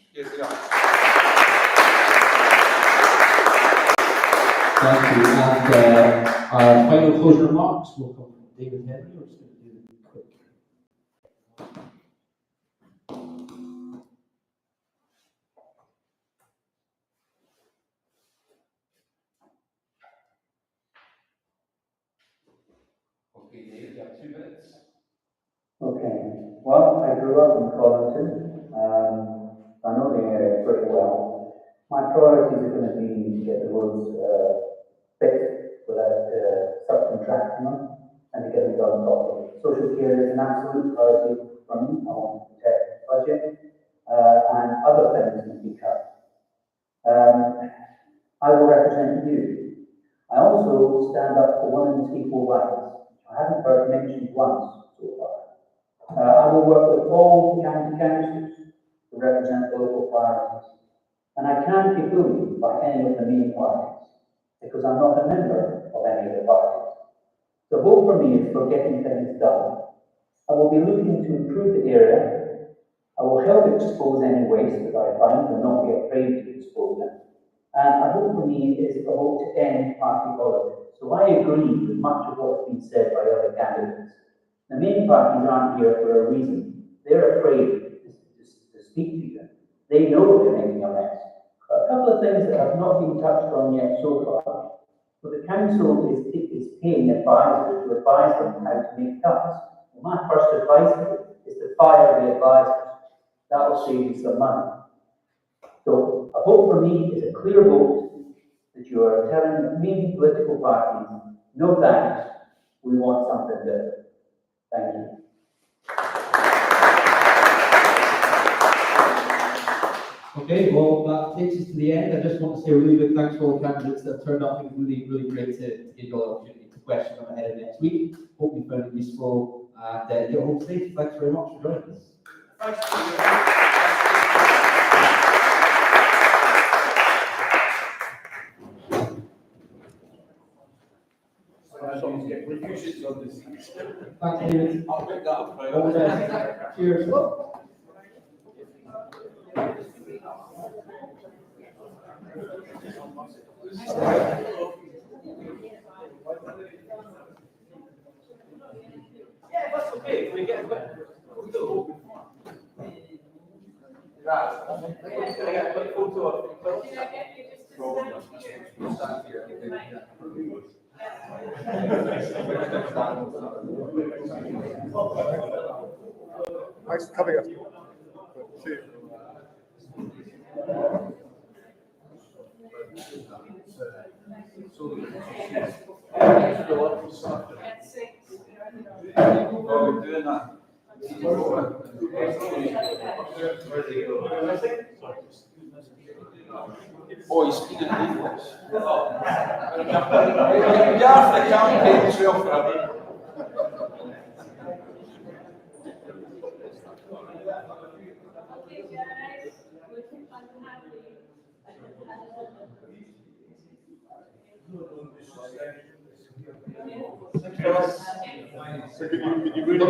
Thank you. And our final closing remarks will come from David Henry. We're just going to do it quick. Okay, David, you have 2 minutes. Okay, well, I grew up in Colinton. I know the area pretty well. My priorities are going to be to get the roads fixed without subcontracting them and to get them done properly. Social care is an absolute priority for me. I want to protect the budget and other things can be cut. I will represent you. I also stand up for women's equal rights. I haven't heard mentioned once so far. I will work with all county councils to represent the local priorities. And I can't be bullied by any of the main parties because I'm not a member of any of the parties. The vote for me is for getting things done. I will be looking to improve the area. I will help expose any waste that I find and not be afraid to expose them. And a vote for me is a vote to end party politics. So I agree with much of what's been said by other candidates. The main parties aren't here for a reason. They're afraid to speak to you. They know they're making a mess. A couple of things that have not been touched on yet so far. So the council is paying advisors to advise them how to make cuts. Well, my first advice to you is to fire the advisors. That will save you some money. So a vote for me is a clear vote that you are telling the main political parties, no thanks, we want something different. Thank you. Okay, well, that takes us to the end. I just want to say a really big thanks to all the candidates that have turned up. It's really, really great to give you all the opportunity to question them ahead of next week. Hope you found it useful and get home safe. Thanks very much for joining us. Thanks, David. I'll pick that up. All the best. Cheers. Yeah, that's okay. We get we do. Right. Can I get a quick photo of Thanks for coming up. we're doing that. Oh, he's speaking in English. Gareth, the campaign trail for a minute. So can you really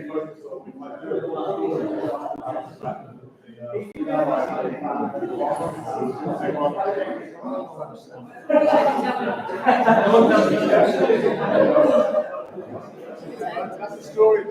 focus That's the story.